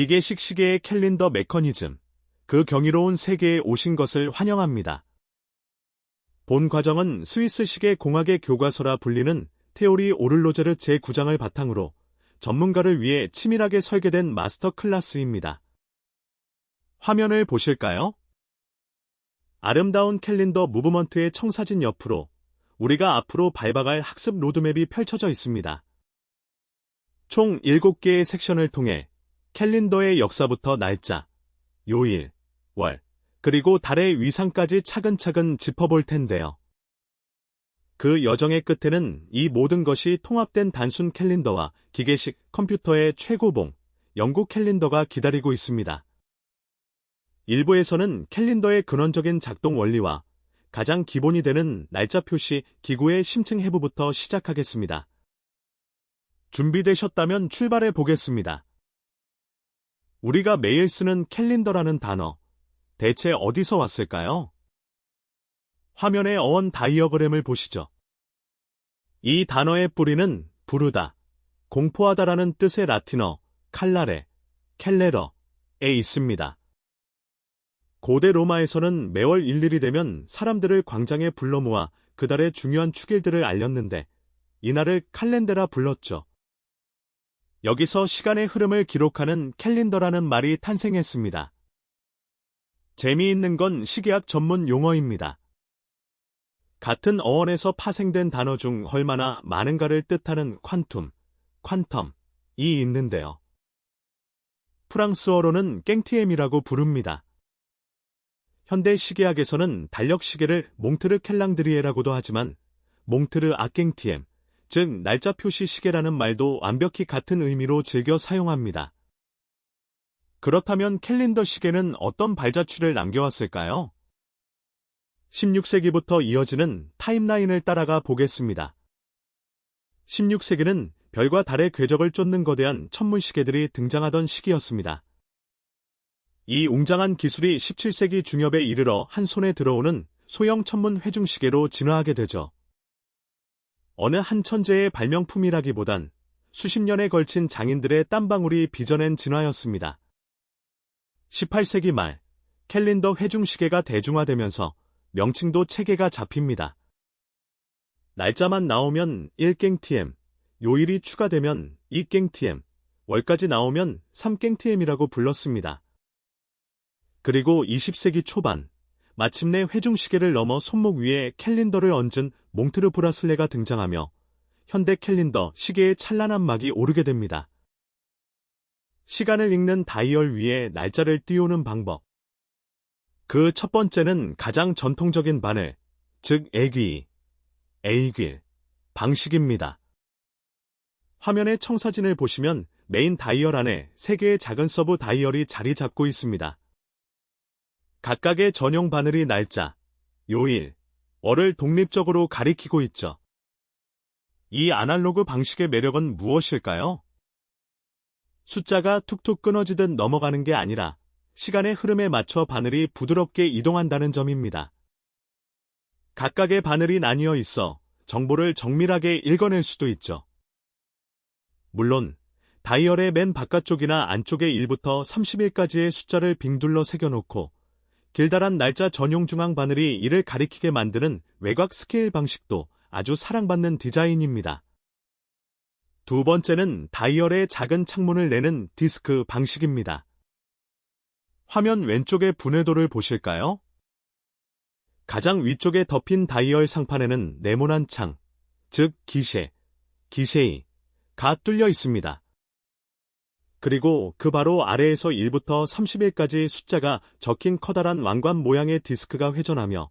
기계식 시계의 캘린더 메커니즘, 그 경이로운 세계에 오신 것을 환영합니다. 본 과정은 스위스 시계 공학의 교과서라 불리는 테오리 오를로제르 제9장을 바탕으로 전문가를 위해 치밀하게 설계된 마스터 클래스입니다. 화면을 보실까요? 아름다운 캘린더 무브먼트의 청사진 옆으로 우리가 앞으로 밟아갈 학습 로드맵이 펼쳐져 있습니다. 총 7개의 섹션을 통해 캘린더의 역사부터 날짜, 요일, 월, 그리고 달의 위상까지 차근차근 짚어볼 텐데요. 그 여정의 끝에는 이 모든 것이 통합된 단순 캘린더와 기계식 컴퓨터의 최고봉, 영국 캘린더가 기다리고 있습니다. 일부에서는 캘린더의 근원적인 작동 원리와 가장 기본이 되는 날짜 표시 기구의 심층 해부부터 시작하겠습니다. 준비되셨다면 출발해 보겠습니다. 우리가 매일 쓰는 캘린더라는 단어, 대체 어디서 왔을까요? 화면의 어원 다이어그램을 보시죠. 이 단어의 뿌리는 부르다, 공포하다라는 뜻의 라틴어 칼라레, 캘레러에 있습니다. 고대 로마에서는 매월 일일이 되면 사람들을 광장에 불러 모아 그달의 중요한 축일들을 알렸는데 이날을 칼렌데라 불렀죠. 여기서 시간의 흐름을 기록하는 캘린더라는 말이 탄생했습니다. 재미있는 건 시계학 전문 용어입니다. 같은 어원에서 파생된 단어 중 얼마나 많은가를 뜻하는 퀀텀이 있는데요. 프랑스어로는 깽티엠이라고 부릅니다. 현대 시계학에서는 달력 시계를 몽트르 캘랑드리에라고도 하지만 몽트르 아깽티엠, 즉 날짜 표시 시계라는 말도 완벽히 같은 의미로 즐겨 사용합니다. 그렇다면 캘린더 시계는 어떤 발자취를 남겨왔을까요? 16세기부터 이어지는 타임라인을 따라가 보겠습니다. 16세기는 별과 달의 궤적을 쫓는 거대한 천문시계들이 등장하던 시기였습니다. 이 웅장한 기술이 17세기 중엽에 이르러 한 손에 들어오는 소형 천문 회중시계로 진화하게 되죠. 어느 한 천재의 발명품이라기보단 수십 년에 걸친 장인들의 땀방울이 빚어낸 진화였습니다. 18세기 말, 캘린더 회중시계가 대중화되면서 명칭도 체계가 잡힙니다. 날짜만 나오면 1깽TM, 요일이 추가되면 2깽TM, 월까지 나오면 3깽TM이라고 불렀습니다. 그리고 20세기 초반, 마침내 회중시계를 넘어 손목 위에 캘린더를 얹은 몽트르 브라슬레가 등장하며 현대 캘린더 시계의 찬란한 막이 오르게 됩니다. 시간을 읽는 다이얼 위에 날짜를 띄우는 방법. 그 첫 번째는 가장 전통적인 바늘, 즉 에귀, 방식입니다. 화면의 청사진을 보시면 메인 다이얼 안에 3개의 작은 서브 다이얼이 자리 잡고 있습니다. 각각의 전용 바늘이 날짜, 요일, 월을 독립적으로 가리키고 있죠. 이 아날로그 방식의 매력은 무엇일까요? 숫자가 툭툭 끊어지듯 넘어가는 게 아니라 시간의 흐름에 맞춰 바늘이 부드럽게 이동한다는 점입니다. 각각의 바늘이 나뉘어 있어 정보를 정밀하게 읽어낼 수도 있죠. 물론 다이얼의 맨 바깥쪽이나 안쪽에 1부터 30일까지의 숫자를 빙둘러 새겨놓고 길다란 날짜 전용 중앙 바늘이 이를 가리키게 만드는 외곽 스케일 방식도 아주 사랑받는 디자인입니다. 두 번째는 다이얼의 작은 창문을 내는 디스크 방식입니다. 화면 왼쪽의 분해도를 보실까요? 가장 위쪽에 덮인 다이얼 상판에는 네모난 창, 즉 기셰이가 뚫려 있습니다. 그리고 그 바로 아래에서 1부터 30일까지 숫자가 적힌 커다란 왕관 모양의 디스크가 회전하며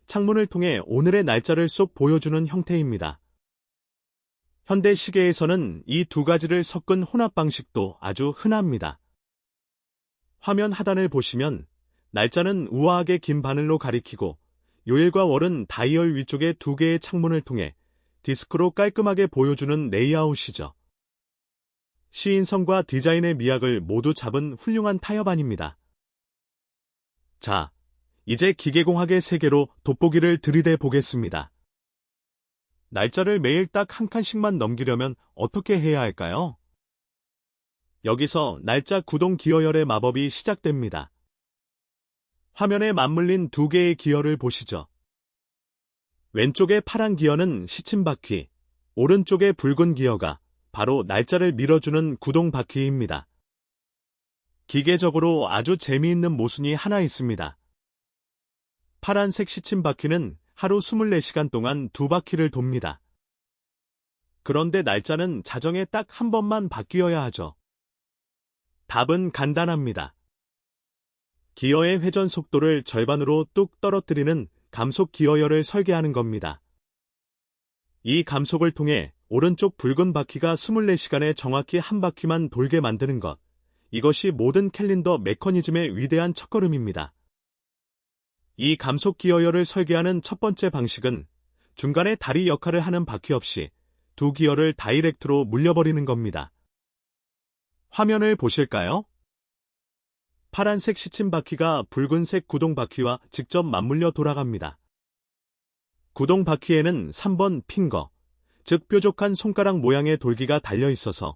창문을 통해 오늘의 날짜를 쏙 보여주는 형태입니다. 현대 시계에서는 이 두 가지를 섞은 혼합 방식도 아주 흔합니다. 화면 하단을 보시면 날짜는 우아하게 긴 바늘로 가리키고 요일과 월은 다이얼 위쪽의 2개의 창문을 통해 디스크로 깔끔하게 보여주는 레이아웃이죠. 시인성과 디자인의 미학을 모두 잡은 훌륭한 타협안입니다. 자, 이제 기계공학의 세계로 돋보기를 들이대 보겠습니다. 날짜를 매일 딱 한 칸씩만 넘기려면 어떻게 해야 할까요? 여기서 날짜 구동 기어열의 마법이 시작됩니다. 화면에 맞물린 두 개의 기어를 보시죠. 왼쪽의 파란 기어는 시침바퀴, 오른쪽의 붉은 기어가 바로 날짜를 밀어주는 구동바퀴입니다. 기계적으로 아주 재미있는 모순이 하나 있습니다. 파란색 시침바퀴는 하루 24시간 동안 2바퀴를 돕니다. 그런데 날짜는 자정에 딱 한 번만 바뀌어야 하죠. 답은 간단합니다. 기어의 회전 속도를 절반으로 뚝 떨어뜨리는 감속 기어열을 설계하는 겁니다. 이 감속을 통해 오른쪽 붉은 바퀴가 24시간에 정확히 한 바퀴만 돌게 만드는 것. 이것이 모든 캘린더 메커니즘의 위대한 첫걸음입니다. 이 감속 기어열을 설계하는 첫 번째 방식은 중간에 다리 역할을 하는 바퀴 없이 두 기어를 다이렉트로 물려버리는 겁니다. 화면을 보실까요? 파란색 시침바퀴가 붉은색 구동바퀴와 직접 맞물려 돌아갑니다. 구동바퀴에는 3번 핑거, 즉 뾰족한 손가락 모양의 돌기가 달려 있어서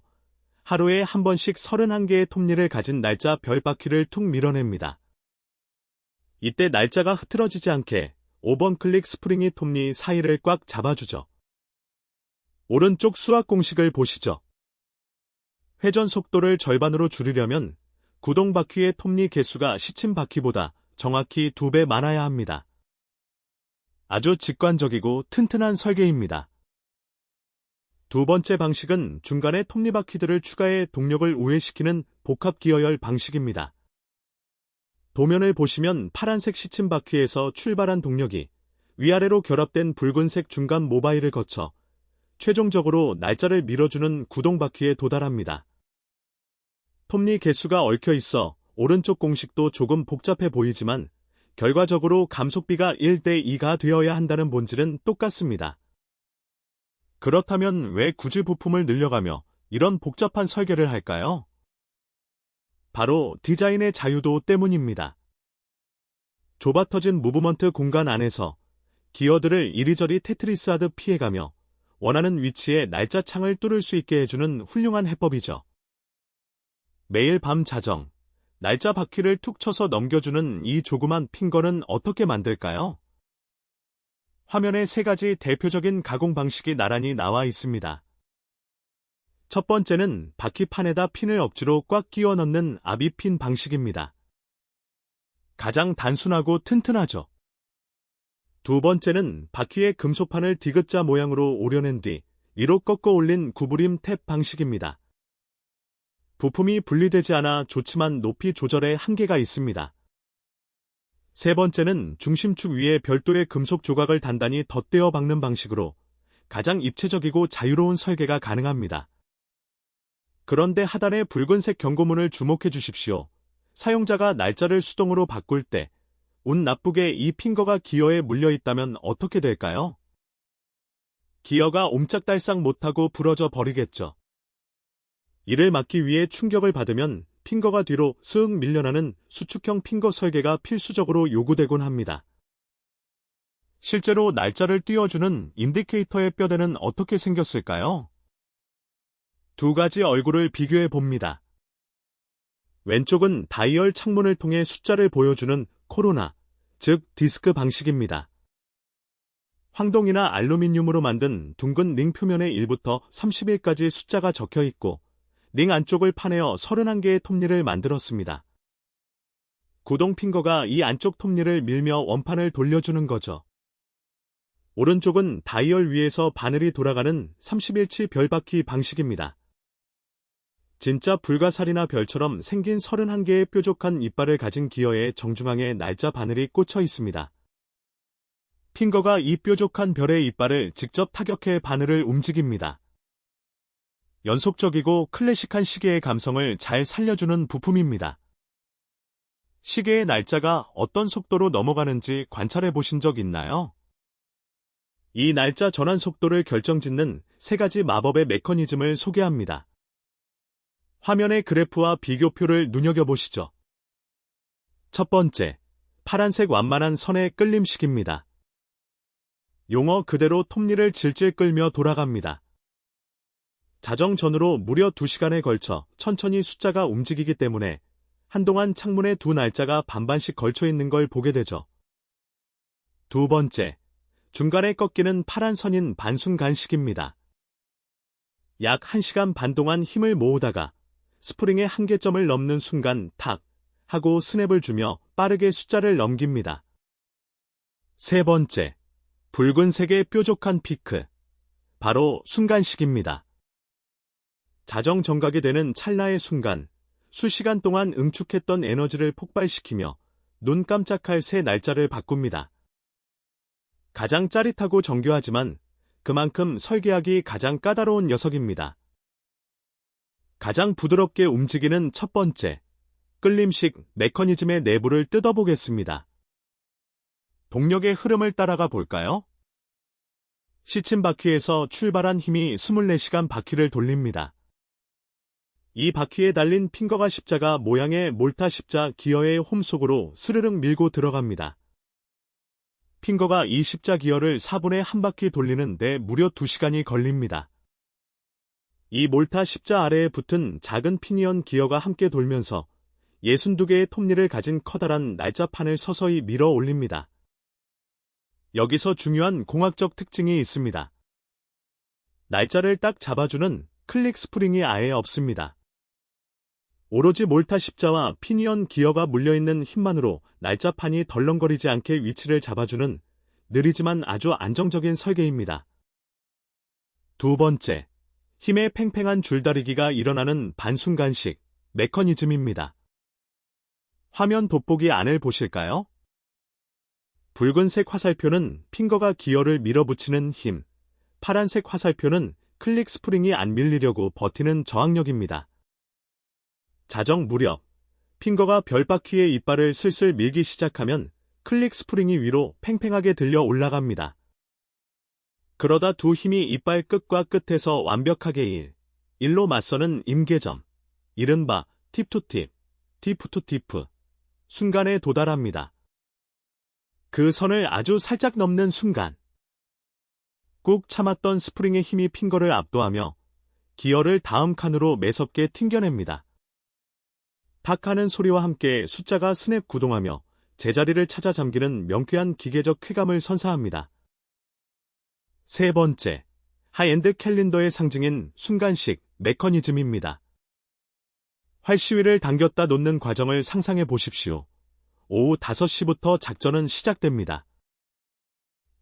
하루에 한 번씩 31개의 톱니를 가진 날짜 별바퀴를 툭 밀어냅니다. 이때 날짜가 흐트러지지 않게 5번 클릭 스프링이 톱니 사이를 꽉 잡아주죠. 오른쪽 수학 공식을 보시죠. 회전 속도를 절반으로 줄이려면 구동바퀴의 톱니 개수가 시침바퀴보다 정확히 2배 많아야 합니다. 아주 직관적이고 튼튼한 설계입니다. 두 번째 방식은 중간에 톱니바퀴들을 추가해 동력을 우회시키는 복합기어열 방식입니다. 도면을 보시면 파란색 시침바퀴에서 출발한 동력이 위아래로 결합된 붉은색 중간 모바일을 거쳐 최종적으로 날짜를 밀어주는 구동바퀴에 도달합니다. 톱니 개수가 얽혀 있어 오른쪽 공식도 조금 복잡해 보이지만 결과적으로 감속비가 1:2가 되어야 한다는 본질은 똑같습니다. 그렇다면 왜 굳이 부품을 늘려가며 이런 복잡한 설계를 할까요? 바로 디자인의 자유도 때문입니다. 좁아터진 무브먼트 공간 안에서 기어들을 이리저리 테트리스하듯 피해가며 원하는 위치에 날짜 창을 뚫을 수 있게 해주는 훌륭한 해법이죠. 매일 밤 자정, 날짜 바퀴를 툭 쳐서 넘겨주는 이 조그만 핑거는 어떻게 만들까요? 화면에 3가지 대표적인 가공 방식이 나란히 나와 있습니다. 첫 번째는 바퀴판에다 핀을 억지로 꽉 끼워 넣는 아비핀 방식입니다. 가장 단순하고 튼튼하죠. 두 번째는 바퀴의 금속판을 디귿자 모양으로 오려낸 뒤 위로 꺾어 올린 구부림 탭 방식입니다. 부품이 분리되지 않아 좋지만 높이 조절에 한계가 있습니다. 세 번째는 중심축 위에 별도의 금속 조각을 단단히 덧대어 박는 방식으로 가장 입체적이고 자유로운 설계가 가능합니다. 그런데 하단의 붉은색 경고문을 주목해 주십시오. 사용자가 날짜를 수동으로 바꿀 때 운 나쁘게 이 핑거가 기어에 물려 있다면 어떻게 될까요? 기어가 옴짝달싹 못하고 부러져 버리겠죠. 이를 막기 위해 충격을 받으면 핑거가 뒤로 쓱 밀려나는 수축형 핑거 설계가 필수적으로 요구되곤 합니다. 실제로 날짜를 띄워주는 인디케이터의 뼈대는 어떻게 생겼을까요? 두 가지 얼굴을 비교해 봅니다. 왼쪽은 다이얼 창문을 통해 숫자를 보여주는 코로나, 즉 디스크 방식입니다. 황동이나 알루미늄으로 만든 둥근 링 표면에 1부터 30일까지 숫자가 적혀 있고 링 안쪽을 파내어 31개의 톱니를 만들었습니다. 구동 핑거가 이 안쪽 톱니를 밀며 원판을 돌려주는 거죠. 오른쪽은 다이얼 위에서 바늘이 돌아가는 30일치 별바퀴 방식입니다. 진짜 불가사리나 별처럼 생긴 31개의 뾰족한 이빨을 가진 기어의 정중앙에 날짜 바늘이 꽂혀 있습니다. 핑거가 이 뾰족한 별의 이빨을 직접 타격해 바늘을 움직입니다. 연속적이고 클래식한 시계의 감성을 잘 살려주는 부품입니다. 시계의 날짜가 어떤 속도로 넘어가는지 관찰해 보신 적 있나요? 이 날짜 전환 속도를 결정짓는 3가지 마법의 메커니즘을 소개합니다. 화면의 그래프와 비교표를 눈여겨보시죠. 첫 번째, 파란색 완만한 선의 끌림식입니다. 용어 그대로 톱니를 질질 끌며 돌아갑니다. 자정전으로 무려 2시간에 걸쳐 천천히 숫자가 움직이기 때문에 한동안 창문에 두 날짜가 반반씩 걸쳐 있는 걸 보게 되죠. 두 번째, 중간에 꺾이는 파란 선인 반순간식입니다. 약 1시간 반 동안 힘을 모으다가 스프링의 한계점을 넘는 순간 탁 하고 스냅을 주며 빠르게 숫자를 넘깁니다. 세 번째, 붉은색의 뾰족한 피크, 바로 순간식입니다. 자정 정각이 되는 찰나의 순간, 수시간 동안 응축했던 에너지를 폭발시키며 눈 깜짝할 새 날짜를 바꿉니다. 가장 짜릿하고 정교하지만 그만큼 설계하기 가장 까다로운 녀석입니다. 가장 부드럽게 움직이는 첫 번째, 끌림식 메커니즘의 내부를 뜯어보겠습니다. 동력의 흐름을 따라가 볼까요? 시침 바퀴에서 출발한 힘이 24시간 바퀴를 돌립니다. 이 바퀴에 달린 핑거가 십자가 모양의 몰타 십자 기어의 홈 속으로 스르륵 밀고 들어갑니다. 핑거가 이 십자 기어를 4분의 1바퀴 돌리는 데 무려 2시간이 걸립니다. 이 몰타 십자 아래에 붙은 작은 피니언 기어가 함께 돌면서 62개의 톱니를 가진 커다란 날짜판을 서서히 밀어 올립니다. 여기서 중요한 공학적 특징이 있습니다. 날짜를 딱 잡아주는 클릭 스프링이 아예 없습니다. 오로지 몰타 십자와 피니언 기어가 물려있는 힘만으로 날짜판이 덜렁거리지 않게 위치를 잡아주는 느리지만 아주 안정적인 설계입니다. 두 번째, 힘의 팽팽한 줄다리기가 일어나는 반순간식 메커니즘입니다. 화면 돋보기 안을 보실까요? 붉은색 화살표는 핑거가 기어를 밀어붙이는 힘, 파란색 화살표는 클릭 스프링이 안 밀리려고 버티는 저항력입니다. 자정 무렵, 핑거가 별바퀴의 이빨을 슬슬 밀기 시작하면 클릭 스프링이 위로 팽팽하게 들려 올라갑니다. 그러다 두 힘이 이빨 끝과 끝에서 완벽하게 일로 맞서는 임계점, 이른바 팁투팁, 티프투티프, 순간에 도달합니다. 그 선을 아주 살짝 넘는 순간, 꾹 참았던 스프링의 힘이 핑거를 압도하며 기어를 다음 칸으로 매섭게 튕겨냅니다. 탁 하는 소리와 함께 숫자가 스냅 구동하며 제자리를 찾아 잠기는 명쾌한 기계적 쾌감을 선사합니다. 세 번째, 하이엔드 캘린더의 상징인 순간식 메커니즘입니다. 활시위를 당겼다 놓는 과정을 상상해 보십시오. 오후 5시부터 작전은 시작됩니다.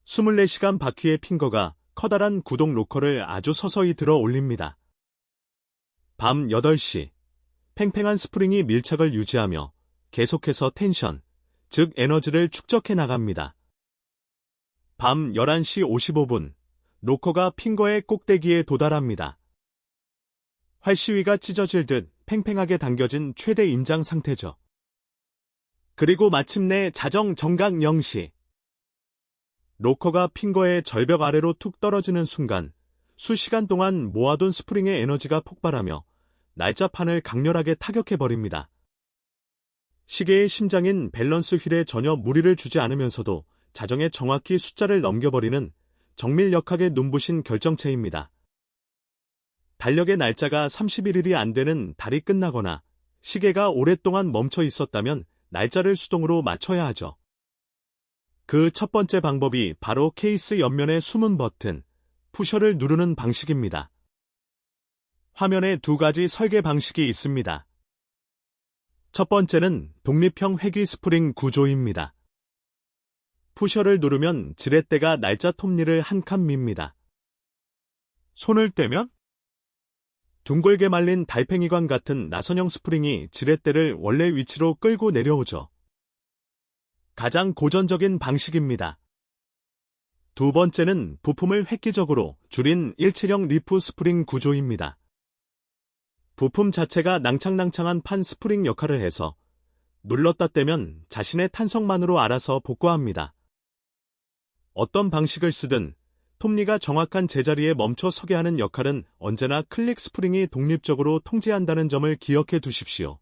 24시간 바퀴의 핑거가 커다란 구동 로커를 아주 서서히 들어 올립니다. 밤 8시, 팽팽한 스프링이 밀착을 유지하며 계속해서 텐션, 즉 에너지를 축적해 나갑니다. 밤 11시 55분, 로커가 핑거의 꼭대기에 도달합니다. 활시위가 찢어질 듯 팽팽하게 당겨진 최대 인장 상태죠. 그리고 마침내 자정 정각 0시. 로커가 핑거의 절벽 아래로 툭 떨어지는 순간 수시간 동안 모아둔 스프링의 에너지가 폭발하며 날짜판을 강렬하게 타격해버립니다. 시계의 심장인 밸런스 휠에 전혀 무리를 주지 않으면서도 자정에 정확히 숫자를 넘겨버리는 정밀역학에 눈부신 결정체입니다. 달력의 날짜가 31일이 안 되는 달이 끝나거나 시계가 오랫동안 멈춰 있었다면 날짜를 수동으로 맞춰야 하죠. 그 첫 번째 방법이 바로 케이스 옆면의 숨은 버튼, 푸셔를 누르는 방식입니다. 화면에 두 가지 설계 방식이 있습니다. 첫 번째는 독립형 회귀 스프링 구조입니다. 푸셔를 누르면 지렛대가 날짜 톱니를 한 칸 밉니다. 손을 떼면 둥글게 말린 달팽이관 같은 나선형 스프링이 지렛대를 원래 위치로 끌고 내려오죠. 가장 고전적인 방식입니다. 두 번째는 부품을 획기적으로 줄인 일체형 리프 스프링 구조입니다. 부품 자체가 낭창낭창한 판 스프링 역할을 해서 눌렀다 떼면 자신의 탄성만으로 알아서 복구합니다. 어떤 방식을 쓰든 톱니가 정확한 제자리에 멈춰 서게 하는 역할은 언제나 클릭 스프링이 독립적으로 통제한다는 점을 기억해 두십시오.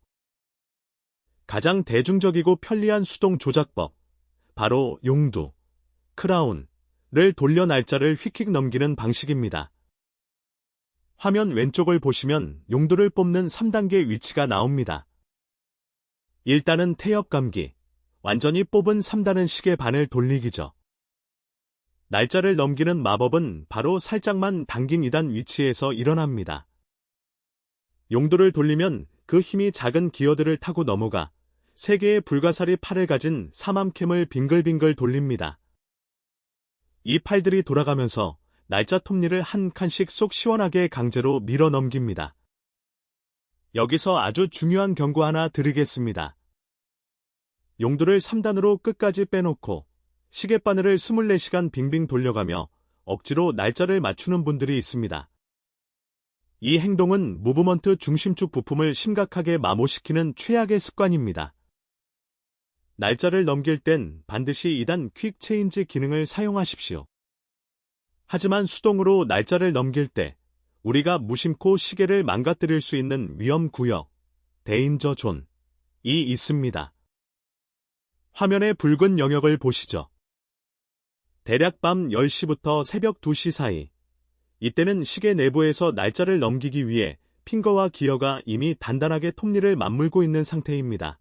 가장 대중적이고 편리한 수동 조작법, 바로 용두, 크라운을 돌려 날짜를 휙휙 넘기는 방식입니다. 화면 왼쪽을 보시면 용도를 뽑는 3단계 위치가 나옵니다. 1단은 태엽 감기, 완전히 뽑은 3단은 시계 반을 돌리기죠. 날짜를 넘기는 마법은 바로 살짝만 당긴 2단 위치에서 일어납니다. 용도를 돌리면 그 힘이 작은 기어들을 타고 넘어가 3개의 불가사리 팔을 가진 사맘캠을 빙글빙글 돌립니다. 이 팔들이 돌아가면서 날짜 톱니를 한 칸씩 쏙 시원하게 강제로 밀어 넘깁니다. 여기서 아주 중요한 경고 하나 드리겠습니다. 용도를 3단으로 끝까지 빼놓고 시계바늘을 24시간 빙빙 돌려가며 억지로 날짜를 맞추는 분들이 있습니다. 이 행동은 무브먼트 중심축 부품을 심각하게 마모시키는 최악의 습관입니다. 날짜를 넘길 땐 반드시 2단 퀵 체인지 기능을 사용하십시오. 하지만 수동으로 날짜를 넘길 때 우리가 무심코 시계를 망가뜨릴 수 있는 위험 구역, 데인저 존이 있습니다. 화면의 붉은 영역을 보시죠. 대략 밤 10시부터 새벽 2시 사이, 이때는 시계 내부에서 날짜를 넘기기 위해 핑거와 기어가 이미 단단하게 톱니를 맞물고 있는 상태입니다.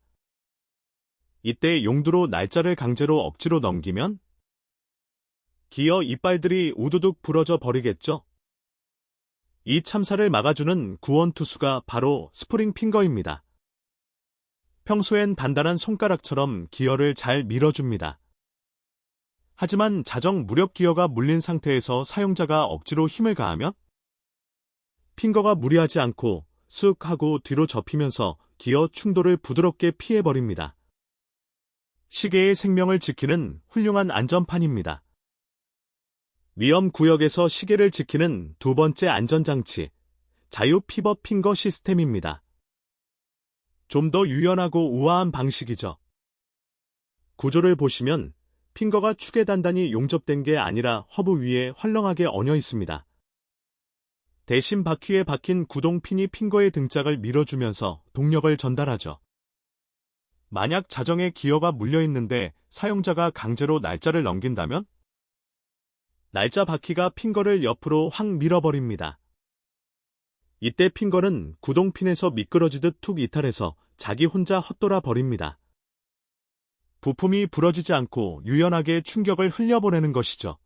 이때 용두로 날짜를 강제로 억지로 넘기면 기어 이빨들이 우두둑 부러져 버리겠죠? 이 참사를 막아주는 구원투수가 바로 스프링 핑거입니다. 평소엔 단단한 손가락처럼 기어를 잘 밀어줍니다. 하지만 자정 무력 기어가 물린 상태에서 사용자가 억지로 힘을 가하면 핑거가 무리하지 않고 쓱 하고 뒤로 접히면서 기어 충돌을 부드럽게 피해버립니다. 시계의 생명을 지키는 훌륭한 안전판입니다. 위험 구역에서 시계를 지키는 두 번째 안전장치, 자유 피벗 핑거 시스템입니다. 좀 더 유연하고 우아한 방식이죠. 구조를 보시면 핑거가 축에 단단히 용접된 게 아니라 허브 위에 헐렁하게 얹어 있습니다. 대신 바퀴에 박힌 구동핀이 핑거의 등짝을 밀어주면서 동력을 전달하죠. 만약 자정에 기어가 물려있는데 사용자가 강제로 날짜를 넘긴다면 날짜 바퀴가 핑거를 옆으로 확 밀어버립니다. 이때 핑거는 구동핀에서 미끄러지듯 툭 이탈해서 자기 혼자 헛돌아 버립니다. 부품이 부러지지 않고 유연하게 충격을 흘려보내는 것이죠.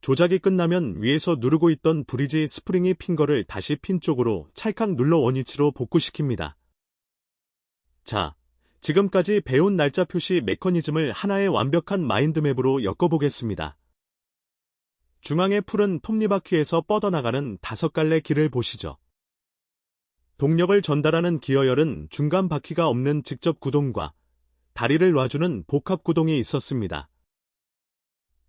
조작이 끝나면 위에서 누르고 있던 브리지 스프링이 핑거를 다시 핀 쪽으로 찰칵 눌러 원위치로 복구시킵니다. 자, 지금까지 배운 날짜 표시 메커니즘을 하나의 완벽한 마인드맵으로 엮어보겠습니다. 중앙의 푸른 톱니바퀴에서 뻗어나가는 5갈래 길을 보시죠. 동력을 전달하는 기어열은 중간 바퀴가 없는 직접 구동과 다리를 놔주는 복합 구동이 있었습니다.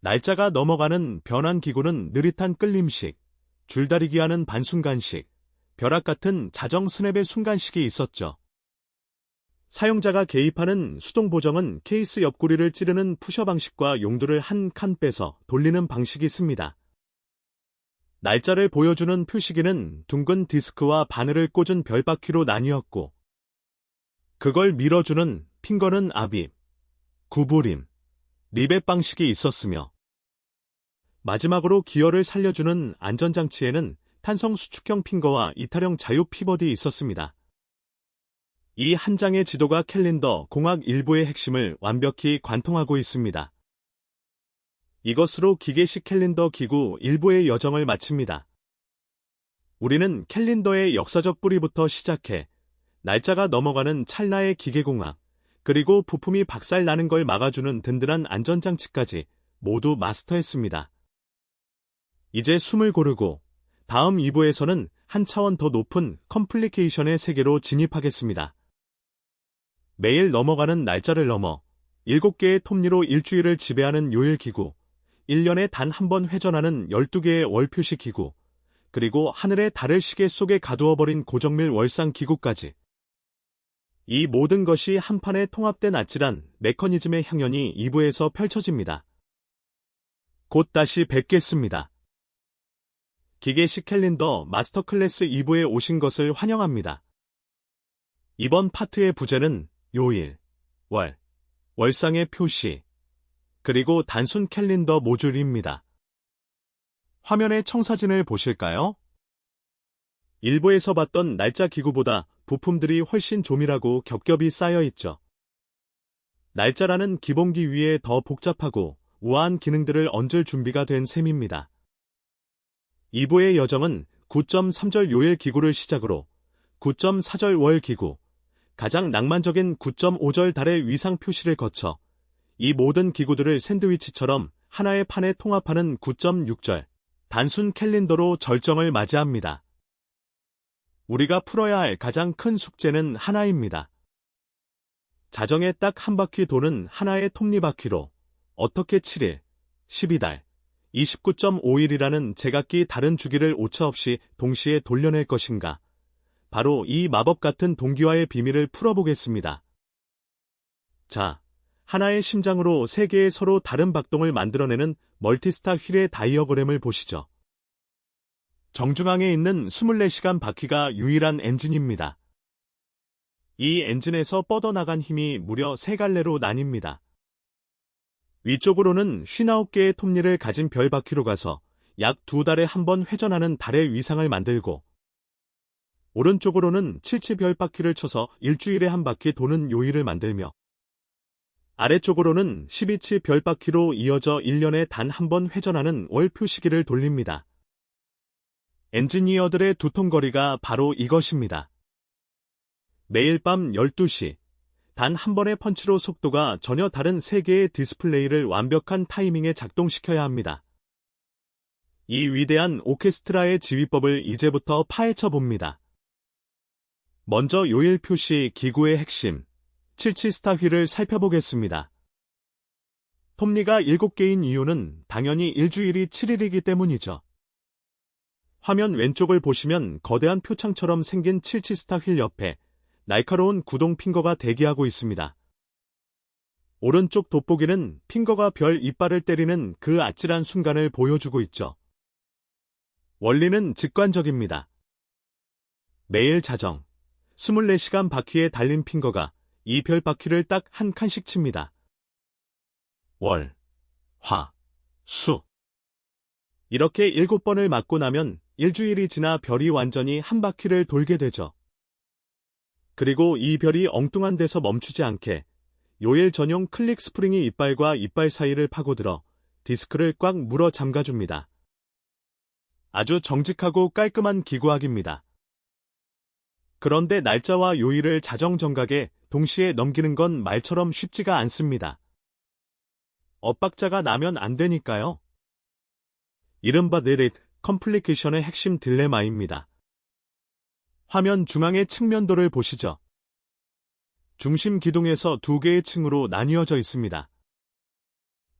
날짜가 넘어가는 변환 기구는 느릿한 끌림식, 줄다리기 하는 반순간식, 벼락 같은 자정 스냅의 순간식이 있었죠. 사용자가 개입하는 수동 보정은 케이스 옆구리를 찌르는 푸셔 방식과 용두를 한 칸 빼서 돌리는 방식이 있습니다. 날짜를 보여주는 표시기는 둥근 디스크와 바늘을 꽂은 별바퀴로 나뉘었고 그걸 밀어주는 핑거는 압입, 구부림, 리벳 방식이 있었으며 마지막으로 기어를 살려주는 안전장치에는 탄성 수축형 핑거와 이탈형 자유 피벗이 있었습니다. 이 한 장의 지도가 캘린더 공학 일부의 핵심을 완벽히 관통하고 있습니다. 이것으로 기계식 캘린더 기구 일부의 여정을 마칩니다. 우리는 캘린더의 역사적 뿌리부터 시작해 날짜가 넘어가는 찰나의 기계공학, 그리고 부품이 박살나는 걸 막아주는 든든한 안전장치까지 모두 마스터했습니다. 이제 숨을 고르고 다음 2부에서는 한 차원 더 높은 컴플리케이션의 세계로 진입하겠습니다. 매일 넘어가는 날짜를 넘어 7개의 톱니로 일주일을 지배하는 요일기구, 1년에 단 한 번 회전하는 12개의 월표시 기구, 그리고 하늘의 달을 시계 속에 가두어버린 고정밀 월상 기구까지. 이 모든 것이 한판에 통합된 아찔한 메커니즘의 향연이 2부에서 펼쳐집니다. 곧 다시 뵙겠습니다. 기계식 캘린더 마스터 클래스 2부에 오신 것을 환영합니다. 이번 파트의 부제는 요일, 월, 월상의 표시, 그리고 단순 캘린더 모듈입니다. 화면의 청사진을 보실까요? 일부에서 봤던 날짜 기구보다 부품들이 훨씬 조밀하고 겹겹이 쌓여 있죠. 날짜라는 기본기 위에 더 복잡하고 우아한 기능들을 얹을 준비가 된 셈입니다. 2부의 여정은 9.3절 요일 기구를 시작으로 9.4절 월 기구, 가장 낭만적인 9.5절 달의 위상 표시를 거쳐 이 모든 기구들을 샌드위치처럼 하나의 판에 통합하는 9.6절, 단순 캘린더로 절정을 맞이합니다. 우리가 풀어야 할 가장 큰 숙제는 하나입니다. 자정에 딱 한 바퀴 도는 하나의 톱니바퀴로 어떻게 7일, 12달, 29.5일이라는 제각기 다른 주기를 오차없이 동시에 돌려낼 것인가? 바로 이 마법 같은 동기화의 비밀을 풀어보겠습니다. 자, 하나의 심장으로 세 개의 서로 다른 박동을 만들어내는 멀티스타 휠의 다이어그램을 보시죠. 정중앙에 있는 24시간 바퀴가 유일한 엔진입니다. 이 엔진에서 뻗어나간 힘이 무려 3갈래로 나뉩니다. 위쪽으로는 59개의 톱니를 가진 별 바퀴로 가서 약 2달에 한 번 회전하는 달의 위상을 만들고, 오른쪽으로는 7치 별 바퀴를 쳐서 일주일에 한 바퀴 도는 요일을 만들며, 아래쪽으로는 12치 별 바퀴로 이어져 1년에 단 한 번 회전하는 월 표시기를 돌립니다. 엔지니어들의 두통거리가 바로 이것입니다. 매일 밤 12시, 단 한 번의 펀치로 속도가 전혀 다른 3개의 디스플레이를 완벽한 타이밍에 작동시켜야 합니다. 이 위대한 오케스트라의 지휘법을 이제부터 파헤쳐 봅니다. 먼저 요일 표시 기구의 핵심, 7치 스타 휠을 살펴보겠습니다. 톱니가 7개인 이유는 당연히 일주일이 7일이기 때문이죠. 화면 왼쪽을 보시면 거대한 표창처럼 생긴 7치 스타 휠 옆에 날카로운 구동 핑거가 대기하고 있습니다. 오른쪽 돋보기는 핑거가 별 이빨을 때리는 그 아찔한 순간을 보여주고 있죠. 원리는 직관적입니다. 매일 자정, 24시간 바퀴에 달린 핑거가 이 별 바퀴를 딱 한 칸씩 칩니다. 월, 화, 수. 이렇게 7번을 맞고 나면 일주일이 지나 별이 완전히 한 바퀴를 돌게 되죠. 그리고 이 별이 엉뚱한 데서 멈추지 않게 요일 전용 클릭 스프링이 이빨과 이빨 사이를 파고들어 디스크를 꽉 물어 잠가줍니다. 아주 정직하고 깔끔한 기구학입니다. 그런데 날짜와 요일을 자정정각에 동시에 넘기는 건 말처럼 쉽지가 않습니다. 엇박자가 나면 안 되니까요. 이른바 네릿 컴플리케이션의 핵심 딜레마입니다. 화면 중앙의 측면도를 보시죠. 중심 기둥에서 2개의 층으로 나뉘어져 있습니다.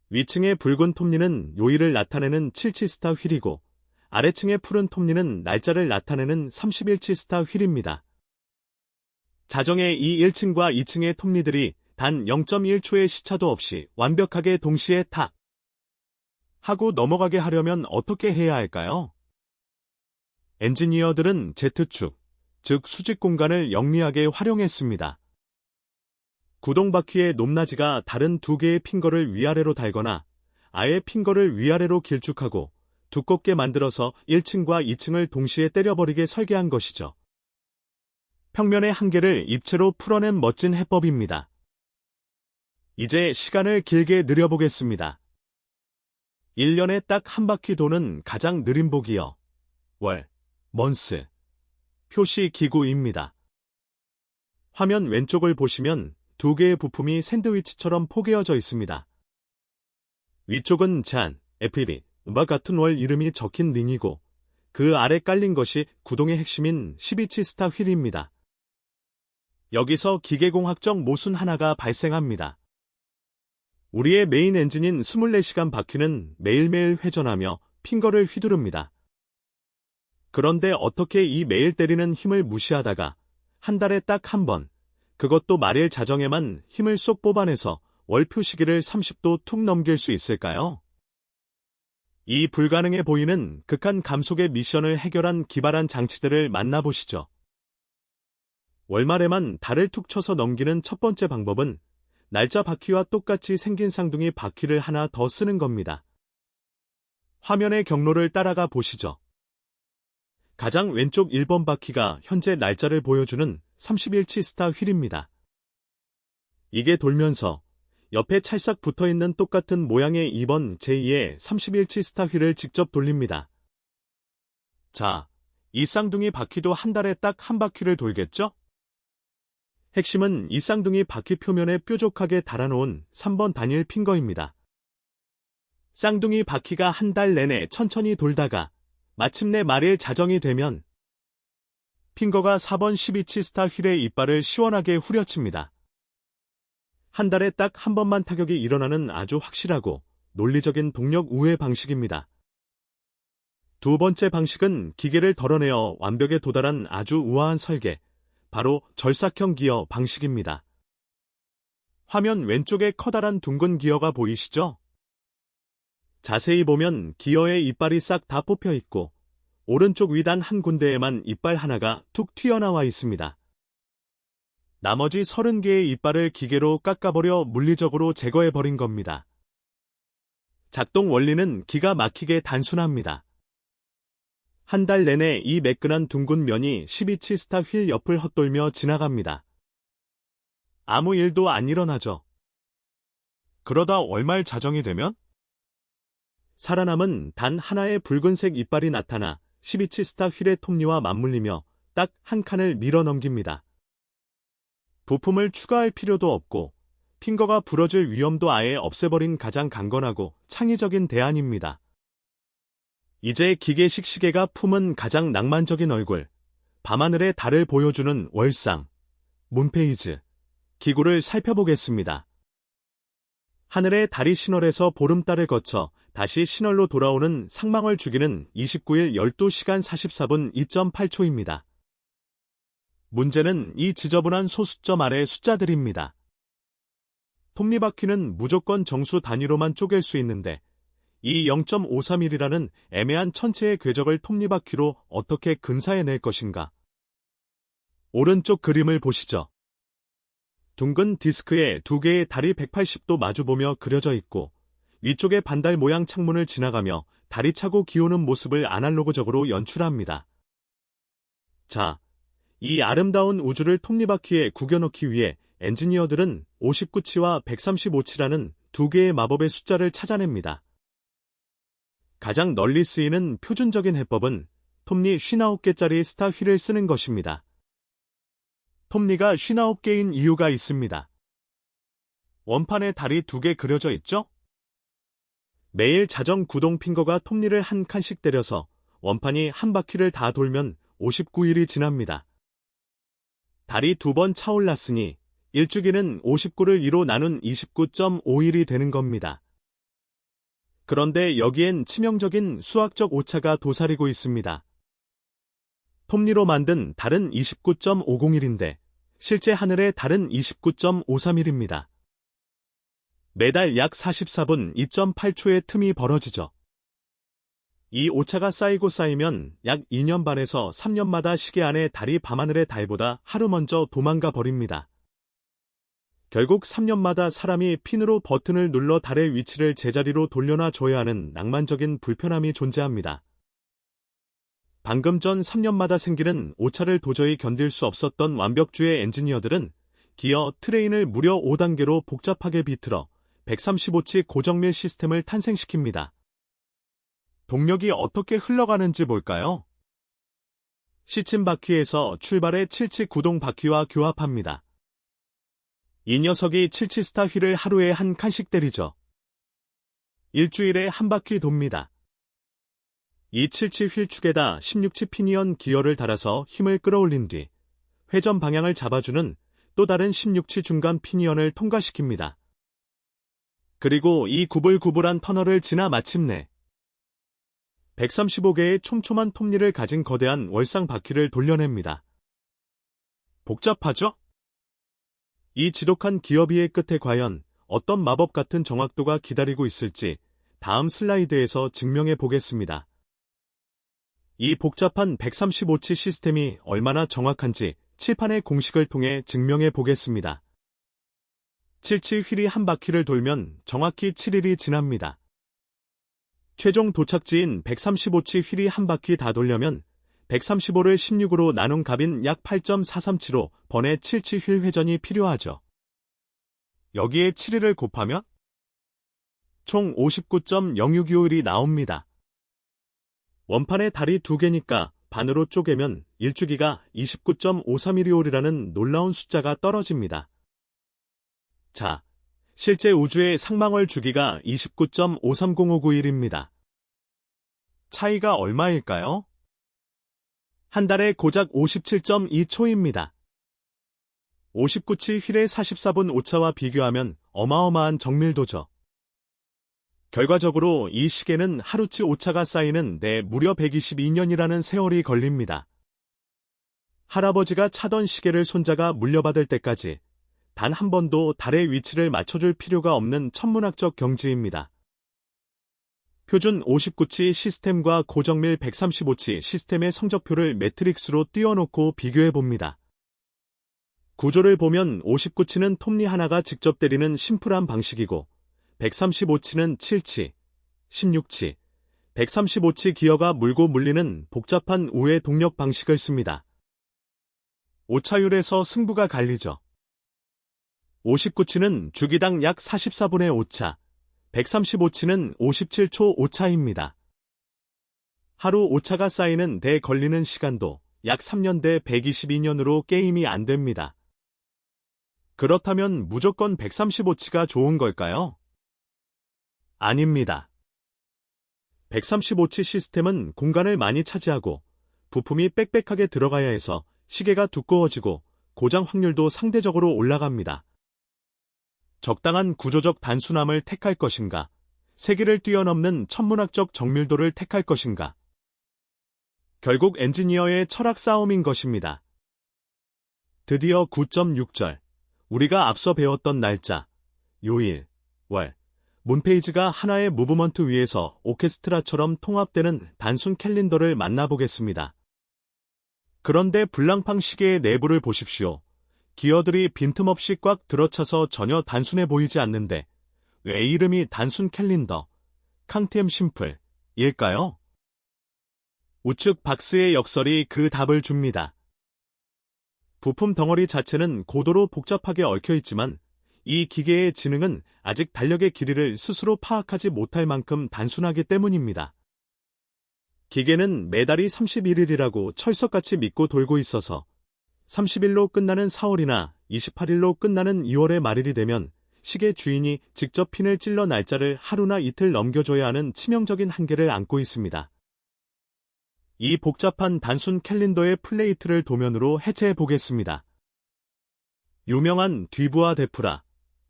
위층의 붉은 톱니는 요일을 나타내는 7치 스타 휠이고, 아래층의 푸른 톱니는 날짜를 나타내는 31치 스타 휠입니다. 자정의 이 1층과 2층의 톱니들이 단 0.1초의 시차도 없이 완벽하게 동시에 탁 하고 넘어가게 하려면 어떻게 해야 할까요? 엔지니어들은 Z축, 즉 수직 공간을 영리하게 활용했습니다. 구동바퀴의 높낮이가 다른 2개의 핑거를 위아래로 달거나 아예 핑거를 위아래로 길쭉하고 두껍게 만들어서 1층과 2층을 동시에 때려버리게 설계한 것이죠. 평면의 한계를 입체로 풀어낸 멋진 해법입니다. 이제 시간을 길게 느려보겠습니다. 1년에 딱 한 바퀴 도는 가장 느린 보기요. 월, 먼스, 표시 기구입니다. 화면 왼쪽을 보시면 2개의 부품이 샌드위치처럼 포개어져 있습니다. 위쪽은 잔, FB, 과 같은 월 이름이 적힌 링이고, 그 아래 깔린 것이 구동의 핵심인 12치 스타 휠입니다. 여기서 기계공학적 모순 하나가 발생합니다. 우리의 메인 엔진인 24시간 바퀴는 매일매일 회전하며 핑거를 휘두릅니다. 그런데 어떻게 이 매일 때리는 힘을 무시하다가 한 달에 딱 한 번, 그것도 말일 자정에만 힘을 쏙 뽑아내서 월 표시기를 30도 툭 넘길 수 있을까요? 이 불가능해 보이는 극한 감속의 미션을 해결한 기발한 장치들을 만나보시죠. 월말에만 달을 툭 쳐서 넘기는 첫 번째 방법은 날짜 바퀴와 똑같이 생긴 쌍둥이 바퀴를 하나 더 쓰는 겁니다. 화면의 경로를 따라가 보시죠. 가장 왼쪽 1번 바퀴가 현재 날짜를 보여주는 30일치 스타 휠입니다. 이게 돌면서 옆에 찰싹 붙어있는 똑같은 모양의 2번 제2의 30일치 스타 휠을 직접 돌립니다. 자, 이 쌍둥이 바퀴도 한 달에 딱 한 바퀴를 돌겠죠? 핵심은 이 쌍둥이 바퀴 표면에 뾰족하게 달아놓은 3번 단일 핑거입니다. 쌍둥이 바퀴가 한 달 내내 천천히 돌다가 마침내 말일 자정이 되면 핑거가 4번 12치 스타 휠의 이빨을 시원하게 후려칩니다. 한 달에 딱 한 번만 타격이 일어나는 아주 확실하고 논리적인 동력 우회 방식입니다. 두 번째 방식은 기계를 덜어내어 완벽에 도달한 아주 우아한 설계, 바로 절삭형 기어 방식입니다. 화면 왼쪽에 커다란 둥근 기어가 보이시죠? 자세히 보면 기어의 이빨이 싹 다 뽑혀 있고 오른쪽 위단 한 군데에만 이빨 하나가 툭 튀어나와 있습니다. 나머지 30개의 이빨을 기계로 깎아버려 물리적으로 제거해버린 겁니다. 작동 원리는 기가 막히게 단순합니다. 한 달 내내 이 매끈한 둥근 면이 12치 스타 휠 옆을 헛돌며 지나갑니다. 아무 일도 안 일어나죠. 그러다 월말 자정이 되면 살아남은 단 하나의 붉은색 이빨이 나타나 12치 스타 휠의 톱니와 맞물리며 딱 한 칸을 밀어 넘깁니다. 부품을 추가할 필요도 없고 핑거가 부러질 위험도 아예 없애버린 가장 강건하고 창의적인 대안입니다. 이제 기계식 시계가 품은 가장 낭만적인 얼굴, 밤하늘의 달을 보여주는 월상, 문페이즈, 기구를 살펴보겠습니다. 하늘의 달이 신월에서 보름달을 거쳐 다시 신월로 돌아오는 상망을 죽이는 29일 12시간 44분 2.8초입니다. 문제는 이 지저분한 소수점 아래 숫자들입니다. 톱니바퀴는 무조건 정수 단위로만 쪼갤 수 있는데 이 0.531이라는 애매한 천체의 궤적을 톱니바퀴로 어떻게 근사해낼 것인가? 오른쪽 그림을 보시죠. 둥근 디스크에 두 개의 달이 180도 마주보며 그려져 있고 위쪽에 반달 모양 창문을 지나가며 달이 차고 기오는 모습을 아날로그적으로 연출합니다. 자, 이 아름다운 우주를 톱니바퀴에 구겨넣기 위해 엔지니어들은 59치와 135치라는 두 개의 마법의 숫자를 찾아냅니다. 가장 널리 쓰이는 표준적인 해법은 톱니 59개짜리 스타 휠을 쓰는 것입니다. 톱니가 59개인 이유가 있습니다. 원판에 달이 두 개 그려져 있죠? 매일 자정 구동 핑거가 톱니를 한 칸씩 때려서 원판이 한 바퀴를 다 돌면 59일이 지납니다. 달이 두 번 차올랐으니 일주기는 59를 2로 나눈 29.5일이 되는 겁니다. 그런데 여기엔 치명적인 수학적 오차가 도사리고 있습니다. 톱니로 만든 달은 29.501인데 실제 하늘의 달은 29.531입니다. 매달 약 44분 2.8초의 틈이 벌어지죠. 이 오차가 쌓이고 쌓이면 약 2년 반에서 3년마다 시계 안에 달이 밤하늘의 달보다 하루 먼저 도망가 버립니다. 결국 3년마다 사람이 핀으로 버튼을 눌러 달의 위치를 제자리로 돌려놔 줘야 하는 낭만적인 불편함이 존재합니다. 방금 전 3년마다 생기는 오차를 도저히 견딜 수 없었던 완벽주의 엔지니어들은 기어 트레인을 무려 5단계로 복잡하게 비틀어 135치 고정밀 시스템을 탄생시킵니다. 동력이 어떻게 흘러가는지 볼까요? 시침 바퀴에서 출발의 7치 구동 바퀴와 교합합니다. 이 녀석이 7치 스타 휠을 하루에 한 칸씩 때리죠. 일주일에 한 바퀴 돕니다. 이 7치 휠 축에다 16치 피니언 기어를 달아서 힘을 끌어올린 뒤 회전 방향을 잡아주는 또 다른 16치 중간 피니언을 통과시킵니다. 그리고 이 구불구불한 터널을 지나 마침내 135개의 촘촘한 톱니를 가진 거대한 월상 바퀴를 돌려냅니다. 복잡하죠? 이 지독한 기어비의 끝에 과연 어떤 마법 같은 정확도가 기다리고 있을지 다음 슬라이드에서 증명해 보겠습니다. 이 복잡한 135치 시스템이 얼마나 정확한지 칠판의 공식을 통해 증명해 보겠습니다. 7치 휠이 한 바퀴를 돌면 정확히 7일이 지납니다. 최종 도착지인 135치 휠이 한 바퀴 다 돌려면 135를 16으로 나눈 값인 약 8.437호 번의 7치 휠 회전이 필요하죠. 여기에 7일을 곱하면 총 59.062호일이 나옵니다. 원판에 다리 2개니까 반으로 쪼개면 일주기가 29.531호일이라는 놀라운 숫자가 떨어집니다. 자, 실제 우주의 상망월 주기가 29.53059일입니다. 차이가 얼마일까요? 한 달에 고작 57.2초입니다. 59치 휠의 44분 오차와 비교하면 어마어마한 정밀도죠. 결과적으로 이 시계는 하루치 오차가 쌓이는 데 무려 122년이라는 세월이 걸립니다. 할아버지가 차던 시계를 손자가 물려받을 때까지 단 한 번도 달의 위치를 맞춰줄 필요가 없는 천문학적 경지입니다. 표준 59치 시스템과 고정밀 135치 시스템의 성적표를 매트릭스로 띄워놓고 비교해봅니다. 구조를 보면 59치는 톱니 하나가 직접 때리는 심플한 방식이고 135치는 7치, 16치, 135치 기어가 물고 물리는 복잡한 우회 동력 방식을 씁니다. 오차율에서 승부가 갈리죠. 59치는 주기당 약 44분의 오차, 135치는 57초 오차입니다. 하루 오차가 쌓이는 데 걸리는 시간도 약 3년 대 122년으로 게임이 안 됩니다. 그렇다면 무조건 135치가 좋은 걸까요? 아닙니다. 135치 시스템은 공간을 많이 차지하고 부품이 빽빽하게 들어가야 해서 시계가 두꺼워지고 고장 확률도 상대적으로 올라갑니다. 적당한 구조적 단순함을 택할 것인가? 세기를 뛰어넘는 천문학적 정밀도를 택할 것인가? 결국 엔지니어의 철학 싸움인 것입니다. 드디어 9.6절. 우리가 앞서 배웠던 날짜, 요일, 월, 문페이지가 하나의 무브먼트 위에서 오케스트라처럼 통합되는 단순 캘린더를 만나보겠습니다. 그런데 블랑팡 시계의 내부를 보십시오. 기어들이 빈틈없이 꽉 들어차서 전혀 단순해 보이지 않는데 왜 이름이 단순 캘린더, 캉템 심플일까요? 우측 박스의 역설이 그 답을 줍니다. 부품 덩어리 자체는 고도로 복잡하게 얽혀있지만 이 기계의 지능은 아직 달력의 길이를 스스로 파악하지 못할 만큼 단순하기 때문입니다. 기계는 매달이 31일이라고 철석같이 믿고 돌고 있어서 30일로 끝나는 4월이나 28일로 끝나는 2월의 말일이 되면 시계 주인이 직접 핀을 찔러 날짜를 하루나 이틀 넘겨줘야 하는 치명적인 한계를 안고 있습니다. 이 복잡한 단순 캘린더의 플레이트를 도면으로 해체해 보겠습니다. 유명한 뒤부와 데프라,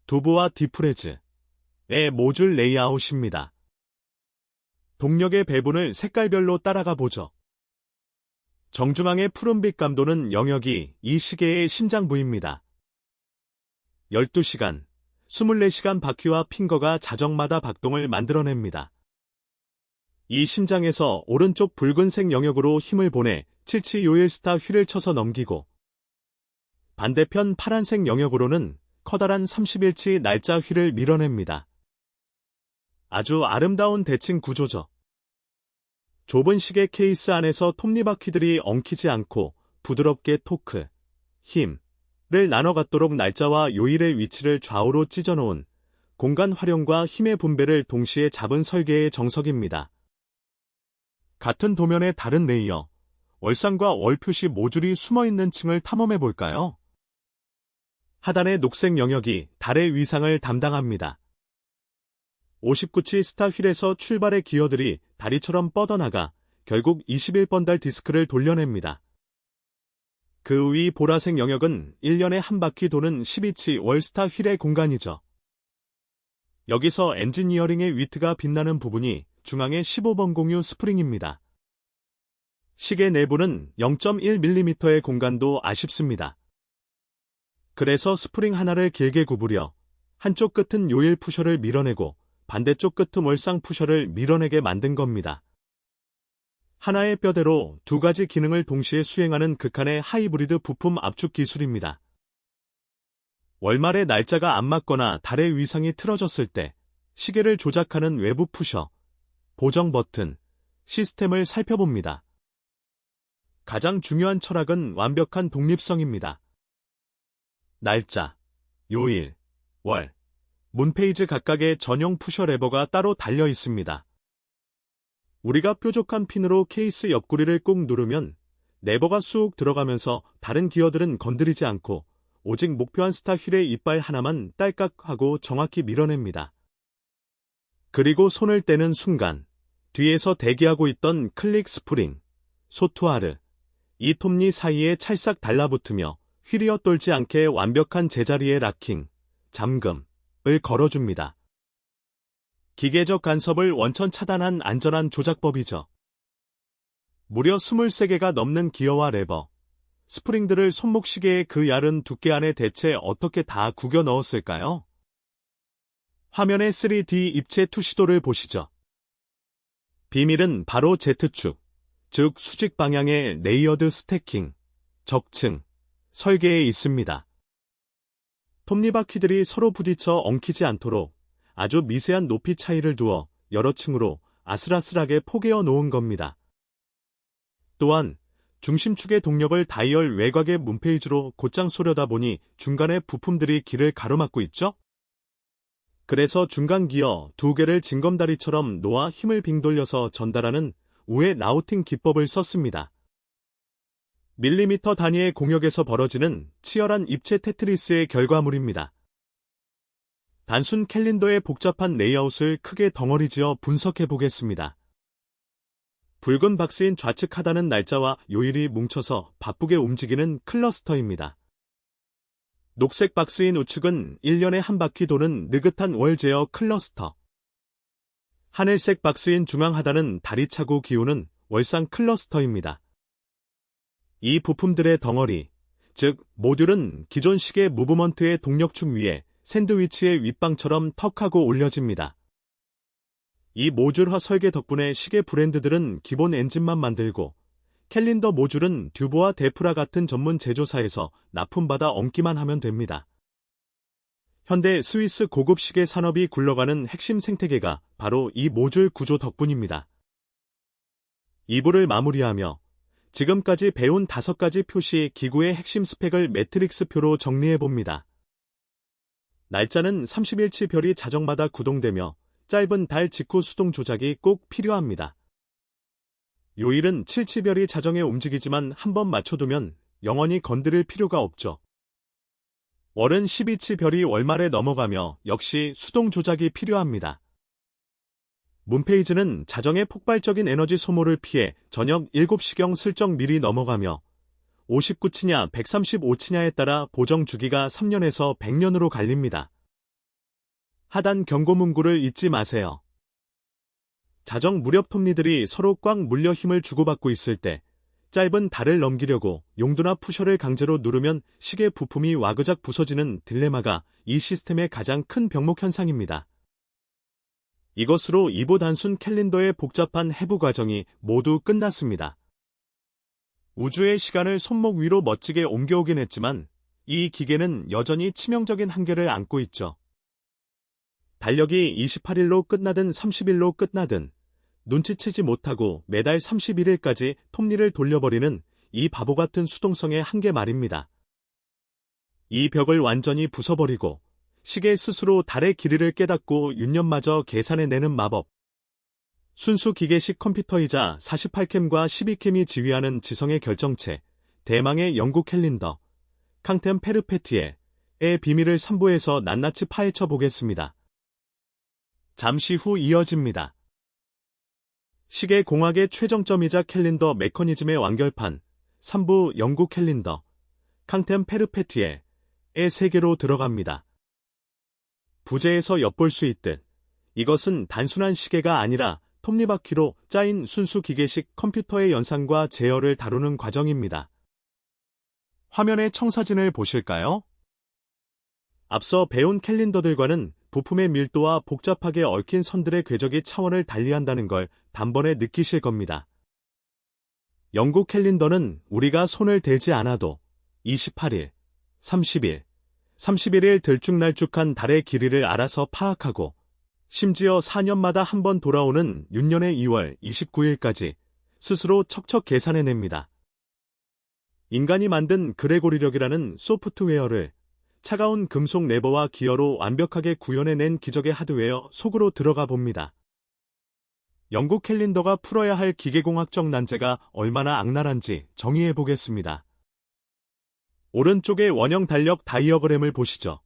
두부와 디프레즈의 모듈 레이아웃입니다. 동력의 배분을 색깔별로 따라가 보죠. 정중앙의 푸른빛 감도는 영역이 이 시계의 심장 부위입니다. 12시간, 24시간 바퀴와 핑거가 자정마다 박동을 만들어냅니다. 이 심장에서 오른쪽 붉은색 영역으로 힘을 보내 7치 요일스타 휠을 쳐서 넘기고 반대편 파란색 영역으로는 커다란 31치 날짜 휠을 밀어냅니다. 아주 아름다운 대칭 구조죠. 좁은 시계 케이스 안에서 톱니바퀴들이 엉키지 않고 부드럽게 토크, 힘을 나눠 갖도록 날짜와 요일의 위치를 좌우로 찢어놓은 공간 활용과 힘의 분배를 동시에 잡은 설계의 정석입니다. 같은 도면의 다른 레이어, 월상과 월 표시 모듈이 숨어있는 층을 탐험해 볼까요? 하단의 녹색 영역이 달의 위상을 담당합니다. 59치 스타 휠에서 출발의 기어들이 다리처럼 뻗어나가 결국 21번 달 디스크를 돌려냅니다. 그 위 보라색 영역은 1년에 한 바퀴 도는 12치 월스타 휠의 공간이죠. 여기서 엔지니어링의 위트가 빛나는 부분이 중앙의 15번 공유 스프링입니다. 시계 내부는 0.1mm의 공간도 아쉽습니다. 그래서 스프링 하나를 길게 구부려 한쪽 끝은 요일 푸셔를 밀어내고 반대쪽 끝은 월상 푸셔를 밀어내게 만든 겁니다. 하나의 뼈대로 두 가지 기능을 동시에 수행하는 극한의 하이브리드 부품 압축 기술입니다. 월말에 날짜가 안 맞거나 달의 위상이 틀어졌을 때 시계를 조작하는 외부 푸셔, 보정 버튼, 시스템을 살펴봅니다. 가장 중요한 철학은 완벽한 독립성입니다. 날짜, 요일, 월, 문페이지 각각의 전용 푸셔 레버가 따로 달려 있습니다. 우리가 뾰족한 핀으로 케이스 옆구리를 꾹 누르면 레버가 쑥 들어가면서 다른 기어들은 건드리지 않고 오직 목표한 스타 휠의 이빨 하나만 딸깍 하고 정확히 밀어냅니다. 그리고 손을 떼는 순간 뒤에서 대기하고 있던 클릭 스프링, 소투아르, 이 톱니 사이에 찰싹 달라붙으며 휠이 엇돌지 않게 완벽한 제자리에 락킹, 잠금을 걸어줍니다. 기계적 간섭을 원천 차단한 안전한 조작법이죠. 무려 23개가 넘는 기어와 레버, 스프링들을 손목시계의 그 얇은 두께 안에 대체 어떻게 다 구겨 넣었을까요? 화면의 3D 입체 투시도를 보시죠. 비밀은 바로 Z축, 즉 수직 방향의 레이어드 스태킹, 적층, 설계에 있습니다. 톱니바퀴들이 서로 부딪혀 엉키지 않도록 아주 미세한 높이 차이를 두어 여러 층으로 아슬아슬하게 포개어 놓은 겁니다. 또한 중심축의 동력을 다이얼 외곽의 문페이지로 곧장 쏘려다 보니 중간에 부품들이 길을 가로막고 있죠? 그래서 중간 기어 2개를 징검다리처럼 놓아 힘을 빙 돌려서 전달하는 우회 라우팅 기법을 썼습니다. 밀리미터 단위의 공역에서 벌어지는 치열한 입체 테트리스의 결과물입니다. 단순 캘린더의 복잡한 레이아웃을 크게 덩어리지어 분석해 보겠습니다. 붉은 박스인 좌측 하단은 날짜와 요일이 뭉쳐서 바쁘게 움직이는 클러스터입니다. 녹색 박스인 우측은 1년에 한 바퀴 도는 느긋한 월 제어 클러스터. 하늘색 박스인 중앙 하단은 달이 차고 기우는 월상 클러스터입니다. 이 부품들의 덩어리, 즉 모듈은 기존 시계 무브먼트의 동력축 위에 샌드위치의 윗방처럼 턱하고 올려집니다. 이 모듈화 설계 덕분에 시계 브랜드들은 기본 엔진만 만들고 캘린더 모듈은 듀보와 데프라 같은 전문 제조사에서 납품받아 얹기만 하면 됩니다. 현대 스위스 고급 시계 산업이 굴러가는 핵심 생태계가 바로 이 모듈 구조 덕분입니다. 2부를 마무리하며 지금까지 배운 5가지 표시 기구의 핵심 스펙을 매트릭스표로 정리해봅니다. 날짜는 30일치 별이 자정마다 구동되며 짧은 달 직후 수동 조작이 꼭 필요합니다. 요일은 7치별이 자정에 움직이지만 한번 맞춰두면 영원히 건드릴 필요가 없죠. 월은 12치별이 월말에 넘어가며 역시 수동 조작이 필요합니다. 문페이지는 자정의 폭발적인 에너지 소모를 피해 저녁 7시경 슬쩍 미리 넘어가며 59치냐 135치냐에 따라 보정 주기가 3년에서 100년으로 갈립니다. 하단 경고 문구를 잊지 마세요. 자정 무렵 톱니들이 서로 꽉 물려 힘을 주고받고 있을 때 짧은 달을 넘기려고 용두나 푸셔를 강제로 누르면 시계 부품이 와그작 부서지는 딜레마가 이 시스템의 가장 큰 병목 현상입니다. 이것으로 2부 단순 캘린더의 복잡한 해부 과정이 모두 끝났습니다. 우주의 시간을 손목 위로 멋지게 옮겨오긴 했지만 이 기계는 여전히 치명적인 한계를 안고 있죠. 달력이 28일로 끝나든 30일로 끝나든 눈치채지 못하고 매달 31일까지 톱니를 돌려버리는 이 바보 같은 수동성의 한계 말입니다. 이 벽을 완전히 부숴버리고 시계 스스로 달의 길이를 깨닫고 윤년마저 계산해내는 마법. 순수 기계식 컴퓨터이자 48캠과 12캠이 지휘하는 지성의 결정체, 대망의 영국 캘린더, 캉템 페르페티에의 비밀을 3부에서 낱낱이 파헤쳐 보겠습니다. 잠시 후 이어집니다. 시계 공학의 최정점이자 캘린더 메커니즘의 완결판, 3부 영국 캘린더, 캉템 페르페티에의 세계로 들어갑니다. 부제에서 엿볼 수 있듯 이것은 단순한 시계가 아니라 톱니바퀴로 짜인 순수 기계식 컴퓨터의 연상과 제어를 다루는 과정입니다. 화면의 청사진을 보실까요? 앞서 배운 캘린더들과는 부품의 밀도와 복잡하게 얽힌 선들의 궤적이 차원을 달리한다는 걸 단번에 느끼실 겁니다. 영국 캘린더는 우리가 손을 대지 않아도 28일, 30일, 31일 들쭉날쭉한 달의 길이를 알아서 파악하고 심지어 4년마다 한 번 돌아오는 윤년의 2월 29일까지 스스로 척척 계산해냅니다. 인간이 만든 그레고리력이라는 소프트웨어를 차가운 금속 레버와 기어로 완벽하게 구현해낸 기적의 하드웨어 속으로 들어가 봅니다. 영국 캘린더가 풀어야 할 기계공학적 난제가 얼마나 악랄한지 정의해 보겠습니다. 오른쪽의 원형 달력 다이어그램을 보시죠.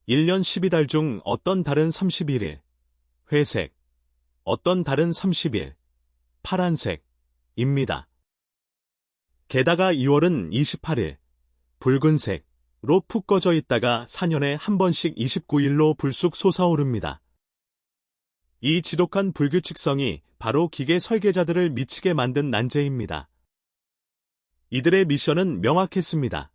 1년 12달 중 어떤 달은 31일, 회색, 어떤 달은 30일, 파란색입니다. 게다가 2월은 28일, 붉은색로 푹 꺼져 있다가 4년에 한 번씩 29일로 불쑥 솟아오릅니다. 이 지독한 불규칙성이 바로 기계 설계자들을 미치게 만든 난제입니다. 이들의 미션은 명확했습니다.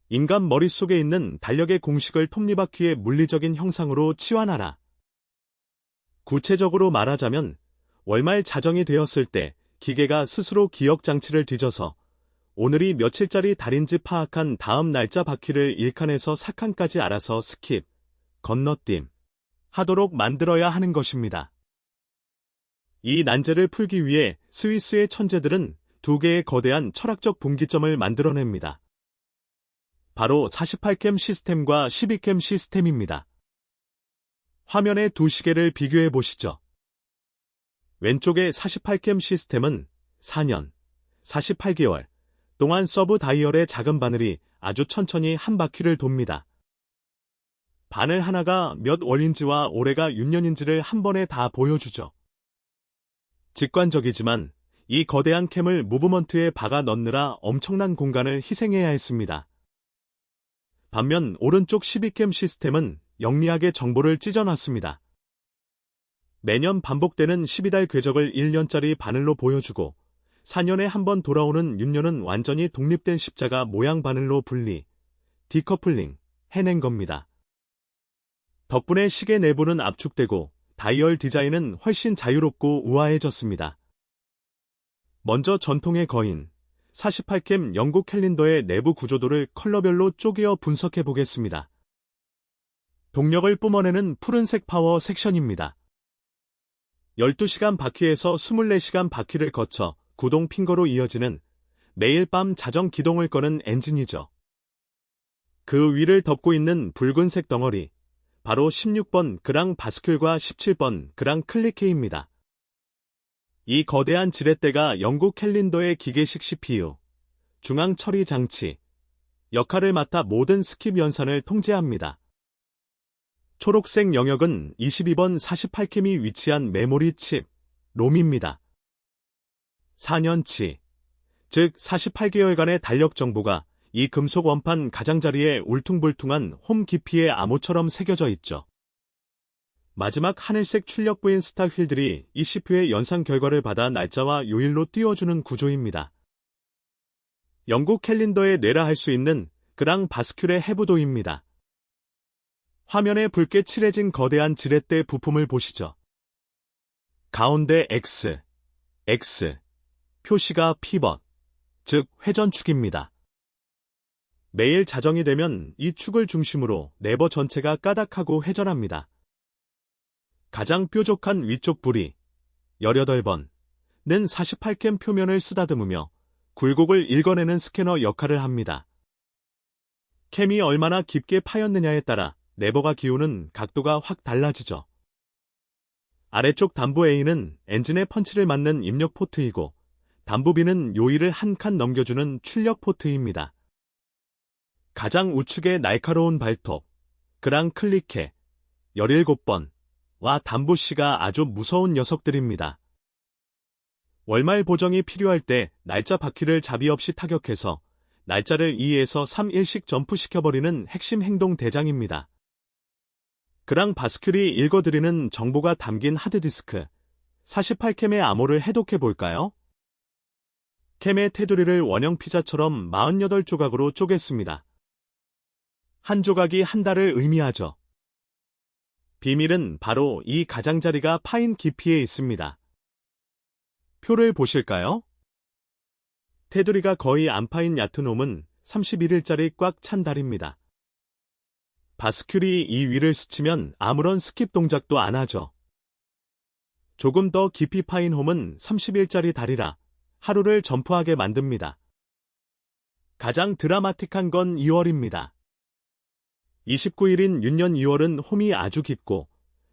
인간 머릿속에 있는 달력의 공식을 톱니바퀴의 물리적인 형상으로 치환하라. 구체적으로 말하자면 월말 자정이 되었을 때 기계가 스스로 기억장치를 뒤져서 오늘이 며칠짜리 달인지 파악한 다음 날짜 바퀴를 1칸에서 4칸까지 알아서 스킵, 건너뛰임 하도록 만들어야 하는 것입니다. 이 난제를 풀기 위해 스위스의 천재들은 두 개의 거대한 철학적 분기점을 만들어냅니다. 바로 48캠 시스템과 12캠 시스템입니다. 화면의 두 시계를 비교해 보시죠. 왼쪽의 48캠 시스템은 4년, 48개월 동안 서브 다이얼의 작은 바늘이 아주 천천히 한 바퀴를 돕니다. 바늘 하나가 몇 월인지와 올해가 윤년인지를 한 번에 다 보여주죠. 직관적이지만 이 거대한 캠을 무브먼트에 박아 넣느라 엄청난 공간을 희생해야 했습니다. 반면 오른쪽 12캠 시스템은 영리하게 정보를 찢어놨습니다. 매년 반복되는 12달 궤적을 1년짜리 바늘로 보여주고 4년에 한 번 돌아오는 윤년은 완전히 독립된 십자가 모양 바늘로 분리, 디커플링 해낸 겁니다. 덕분에 시계 내부는 압축되고 다이얼 디자인은 훨씬 자유롭고 우아해졌습니다. 먼저 전통의 거인, 48캠 영국 캘린더의 내부 구조도를 컬러별로 쪼개어 분석해 보겠습니다. 동력을 뿜어내는 푸른색 파워 섹션입니다. 12시간 바퀴에서 24시간 바퀴를 거쳐 구동 핑거로 이어지는 매일 밤 자정 기동을 거는 엔진이죠. 그 위를 덮고 있는 붉은색 덩어리, 바로 16번 그랑 바스큘과 17번 그랑 클리케입니다. 이 거대한 지렛대가 영국 캘린더의 기계식 CPU, 중앙 처리 장치, 역할을 맡아 모든 스킵 연산을 통제합니다. 초록색 영역은 22번 48캠이 위치한 메모리 칩, 롬입니다. 4년치, 즉 48개월간의 달력 정보가 이 금속 원판 가장자리에 울퉁불퉁한 홈 깊이의 암호처럼 새겨져 있죠. 마지막 하늘색 출력 부인 스타 휠들이 이 CPU의 연산 결과를 받아 날짜와 요일로 띄워주는 구조입니다. 영국 캘린더에 뇌라 할 수 있는 그랑 바스큘의 해부도입니다. 화면에 붉게 칠해진 거대한 지렛대 부품을 보시죠. 가운데 X, X, 표시가 피벗, 즉 회전축입니다. 매일 자정이 되면 이 축을 중심으로 레버 전체가 까닥하고 회전합니다. 가장 뾰족한 위쪽 부리, 18번는 48캠 표면을 쓰다듬으며 굴곡을 읽어내는 스캐너 역할을 합니다. 캠이 얼마나 깊게 파였느냐에 따라 레버가 기우는 각도가 확 달라지죠. 아래쪽 단부 A는 엔진의 펀치를 맞는 입력 포트이고 단부 B는 요일을 한 칸 넘겨주는 출력 포트입니다. 가장 우측의 날카로운 발톱, 그랑 클리케, 17번와 단부 C가 아주 무서운 녀석들입니다. 월말 보정이 필요할 때 날짜 바퀴를 자비 없이 타격해서 날짜를 2에서 3일씩 점프시켜버리는 핵심 행동 대장입니다. 그랑 바스큘이 읽어드리는 정보가 담긴 하드디스크, 48캠의 암호를 해독해볼까요? 캠의 테두리를 원형 피자처럼 48조각으로 쪼갰습니다. 한 조각이 한 달을 의미하죠. 비밀은 바로 이 가장자리가 파인 깊이에 있습니다. 표를 보실까요? 테두리가 거의 안 파인 얕은 홈은 31일짜리 꽉 찬 달입니다. 바스큘이 이 위를 스치면 아무런 스킵 동작도 안 하죠. 조금 더 깊이 파인 홈은 30일짜리 달이라 하루를 점프하게 만듭니다. 가장 드라마틱한 건 2월입니다. 29일인 윤년 2월은 홈이 아주 깊고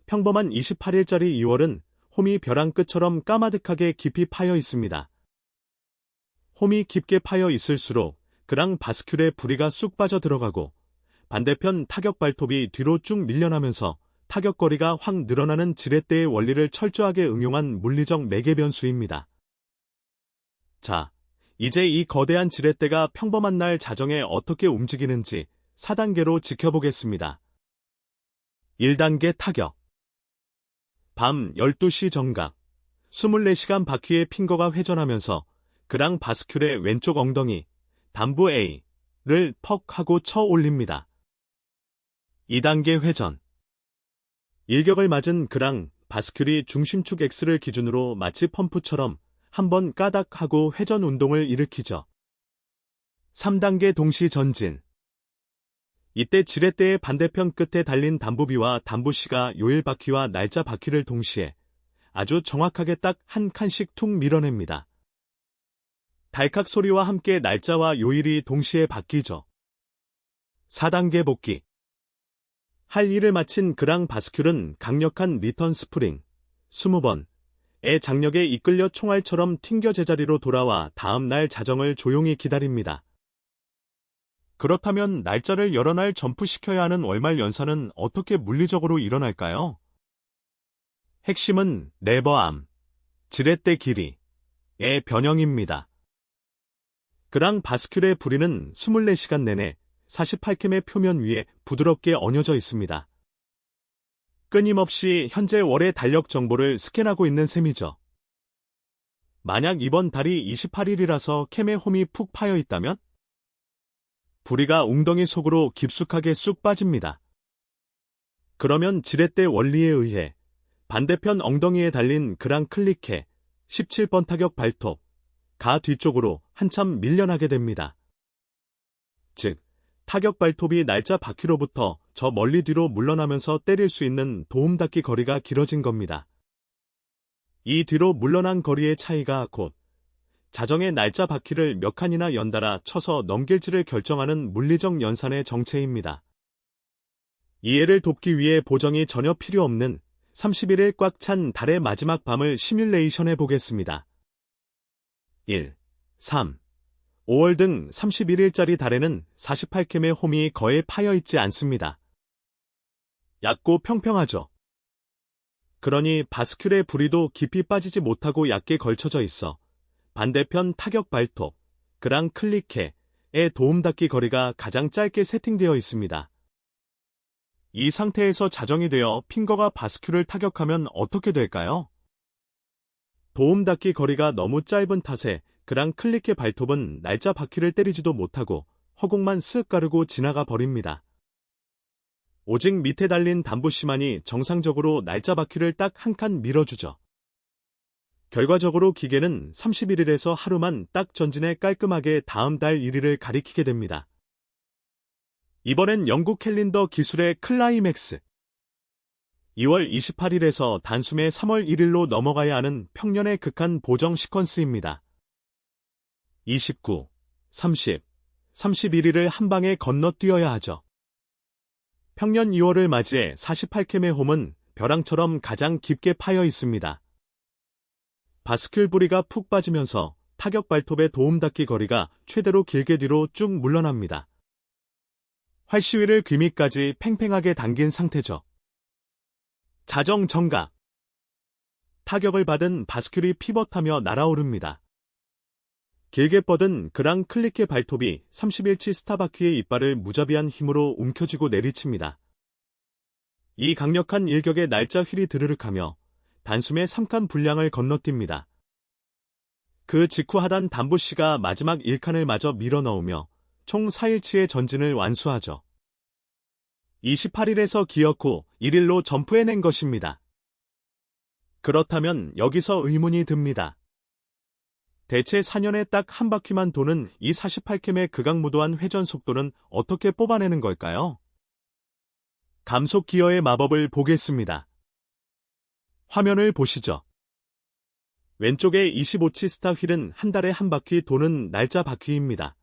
평범한 28일짜리 2월은 홈이 벼랑 끝처럼 까마득하게 깊이 파여 있습니다. 홈이 깊게 파여 있을수록 그랑 바스큘의 부리가 쑥 빠져 들어가고 반대편 타격 발톱이 뒤로 쭉 밀려나면서 타격거리가 확 늘어나는 지렛대의 원리를 철저하게 응용한 물리적 매개 변수입니다. 자, 이제 이 거대한 지렛대가 평범한 날 자정에 어떻게 움직이는지 4단계로 지켜보겠습니다. 1단계 타격. 밤 12시 정각, 24시간 바퀴의 핑거가 회전하면서 그랑 바스큘의 왼쪽 엉덩이, 단부 A를 퍽 하고 쳐 올립니다. 2단계 회전. 일격을 맞은 그랑 바스큘이 중심축 X를 기준으로 마치 펌프처럼 한번 까닥 하고 회전 운동을 일으키죠. 3단계 동시 전진. 이때 지렛대의 반대편 끝에 달린 단부비와 단부C가 요일 바퀴와 날짜 바퀴를 동시에 아주 정확하게 딱 한 칸씩 툭 밀어냅니다. 달칵 소리와 함께 날짜와 요일이 동시에 바뀌죠. 4단계 복귀. 할 일을 마친 그랑 바스큘은 강력한 리턴 스프링, 20번의 장력에 이끌려 총알처럼 튕겨 제자리로 돌아와 다음 날 자정을 조용히 기다립니다. 그렇다면 날짜를 여러 날 점프시켜야 하는 월말 연산은 어떻게 물리적으로 일어날까요? 핵심은 네버암, 지렛대 길이의 변형입니다. 그랑 바스큘의 부리는 24시간 내내 48캠의 표면 위에 부드럽게 얹어져 있습니다. 끊임없이 현재 월의 달력 정보를 스캔하고 있는 셈이죠. 만약 이번 달이 28일이라서 캠의 홈이 푹 파여 있다면? 부리가 웅덩이 속으로 깊숙하게 쑥 빠집니다. 그러면 지렛대 원리에 의해 반대편 엉덩이에 달린 그랑 클릭해 17번 타격 발톱, 가 뒤쪽으로 한참 밀려나게 됩니다. 즉, 타격 발톱이 날짜 바퀴로부터 저 멀리 뒤로 물러나면서 때릴 수 있는 도움닫기 거리가 길어진 겁니다. 이 뒤로 물러난 거리의 차이가 곧 자정의 날짜 바퀴를 몇 칸이나 연달아 쳐서 넘길지를 결정하는 물리적 연산의 정체입니다. 이해를 돕기 위해 보정이 전혀 필요 없는 31일 꽉 찬 달의 마지막 밤을 시뮬레이션해 보겠습니다. 1, 3, 5월 등 31일짜리 달에는 48캠의 홈이 거의 파여 있지 않습니다. 얕고 평평하죠. 그러니 바스큘의 부리도 깊이 빠지지 못하고 얕게 걸쳐져 있어 반대편 타격 발톱, 그랑 클릭해의 도움닫기 거리가 가장 짧게 세팅되어 있습니다. 이 상태에서 자정이 되어 핑거가 바스큘을 타격하면 어떻게 될까요? 도움닫기 거리가 너무 짧은 탓에 그랑 클릭해 발톱은 날짜 바퀴를 때리지도 못하고 허공만 쓱 가르고 지나가 버립니다. 오직 밑에 달린 단부C만이 정상적으로 날짜 바퀴를 딱 한 칸 밀어주죠. 결과적으로 기계는 31일에서 하루만 딱 전진해 깔끔하게 다음 달 1일을 가리키게 됩니다. 이번엔 영국 캘린더 기술의 클라이맥스. 2월 28일에서 단숨에 3월 1일로 넘어가야 하는 평년의 극한 보정 시퀀스입니다. 29, 30, 31일을 한 방에 건너뛰어야 하죠. 평년 2월을 맞이해 48캠의 홈은 벼랑처럼 가장 깊게 파여 있습니다. 바스큘 부리가 푹 빠지면서 타격 발톱의 도움닫기 거리가 최대로 길게 뒤로 쭉 물러납니다. 활시위를 귀 밑까지 팽팽하게 당긴 상태죠. 자정 정각. 타격을 받은 바스큘이 피벗하며 날아오릅니다. 길게 뻗은 그랑 클릭의 발톱이 30일치 스타바퀴의 이빨을 무자비한 힘으로 움켜쥐고 내리칩니다. 이 강력한 일격에 날짜 휠이 드르륵하며 단숨에 3칸 분량을 건너뜁니다. 그 직후 하단 단부C가 마지막 1칸을 마저 밀어넣으며 총 4일치의 전진을 완수하죠. 28일에서 기억 후 1일로 점프해낸 것입니다. 그렇다면 여기서 의문이 듭니다. 대체 4년에 딱 한 바퀴만 도는 이 48캠의 극악무도한 회전 속도는 어떻게 뽑아내는 걸까요? 감속 기어의 마법을 보겠습니다. 화면을 보시죠. 왼쪽의 25치 스타 휠은 한 달에 한 바퀴 도는 날짜 바퀴입니다.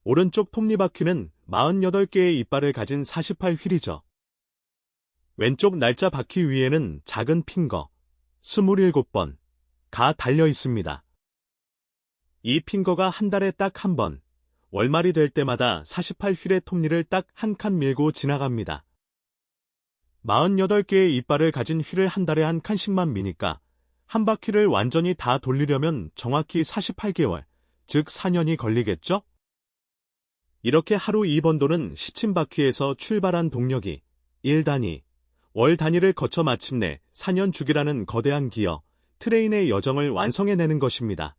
오른쪽 톱니바퀴는 48개의 이빨을 가진 48휠이죠. 왼쪽 날짜 바퀴 위에는 작은 핑거, 27번가 달려 있습니다. 이 핑거가 한 달에 딱 한 번, 월말이 될 때마다 48휠의 톱니를 딱 한 칸 밀고 지나갑니다. 48개의 이빨을 가진 휠을 한 달에 한 칸씩만 미니까 한 바퀴를 완전히 다 돌리려면 정확히 48개월, 즉 4년이 걸리겠죠? 이렇게 하루 2번 도는 시침 바퀴에서 출발한 동력이 1단위, 월 단위를 거쳐 마침내 4년 주기라는 거대한 기어, 트레인의 여정을 완성해내는 것입니다.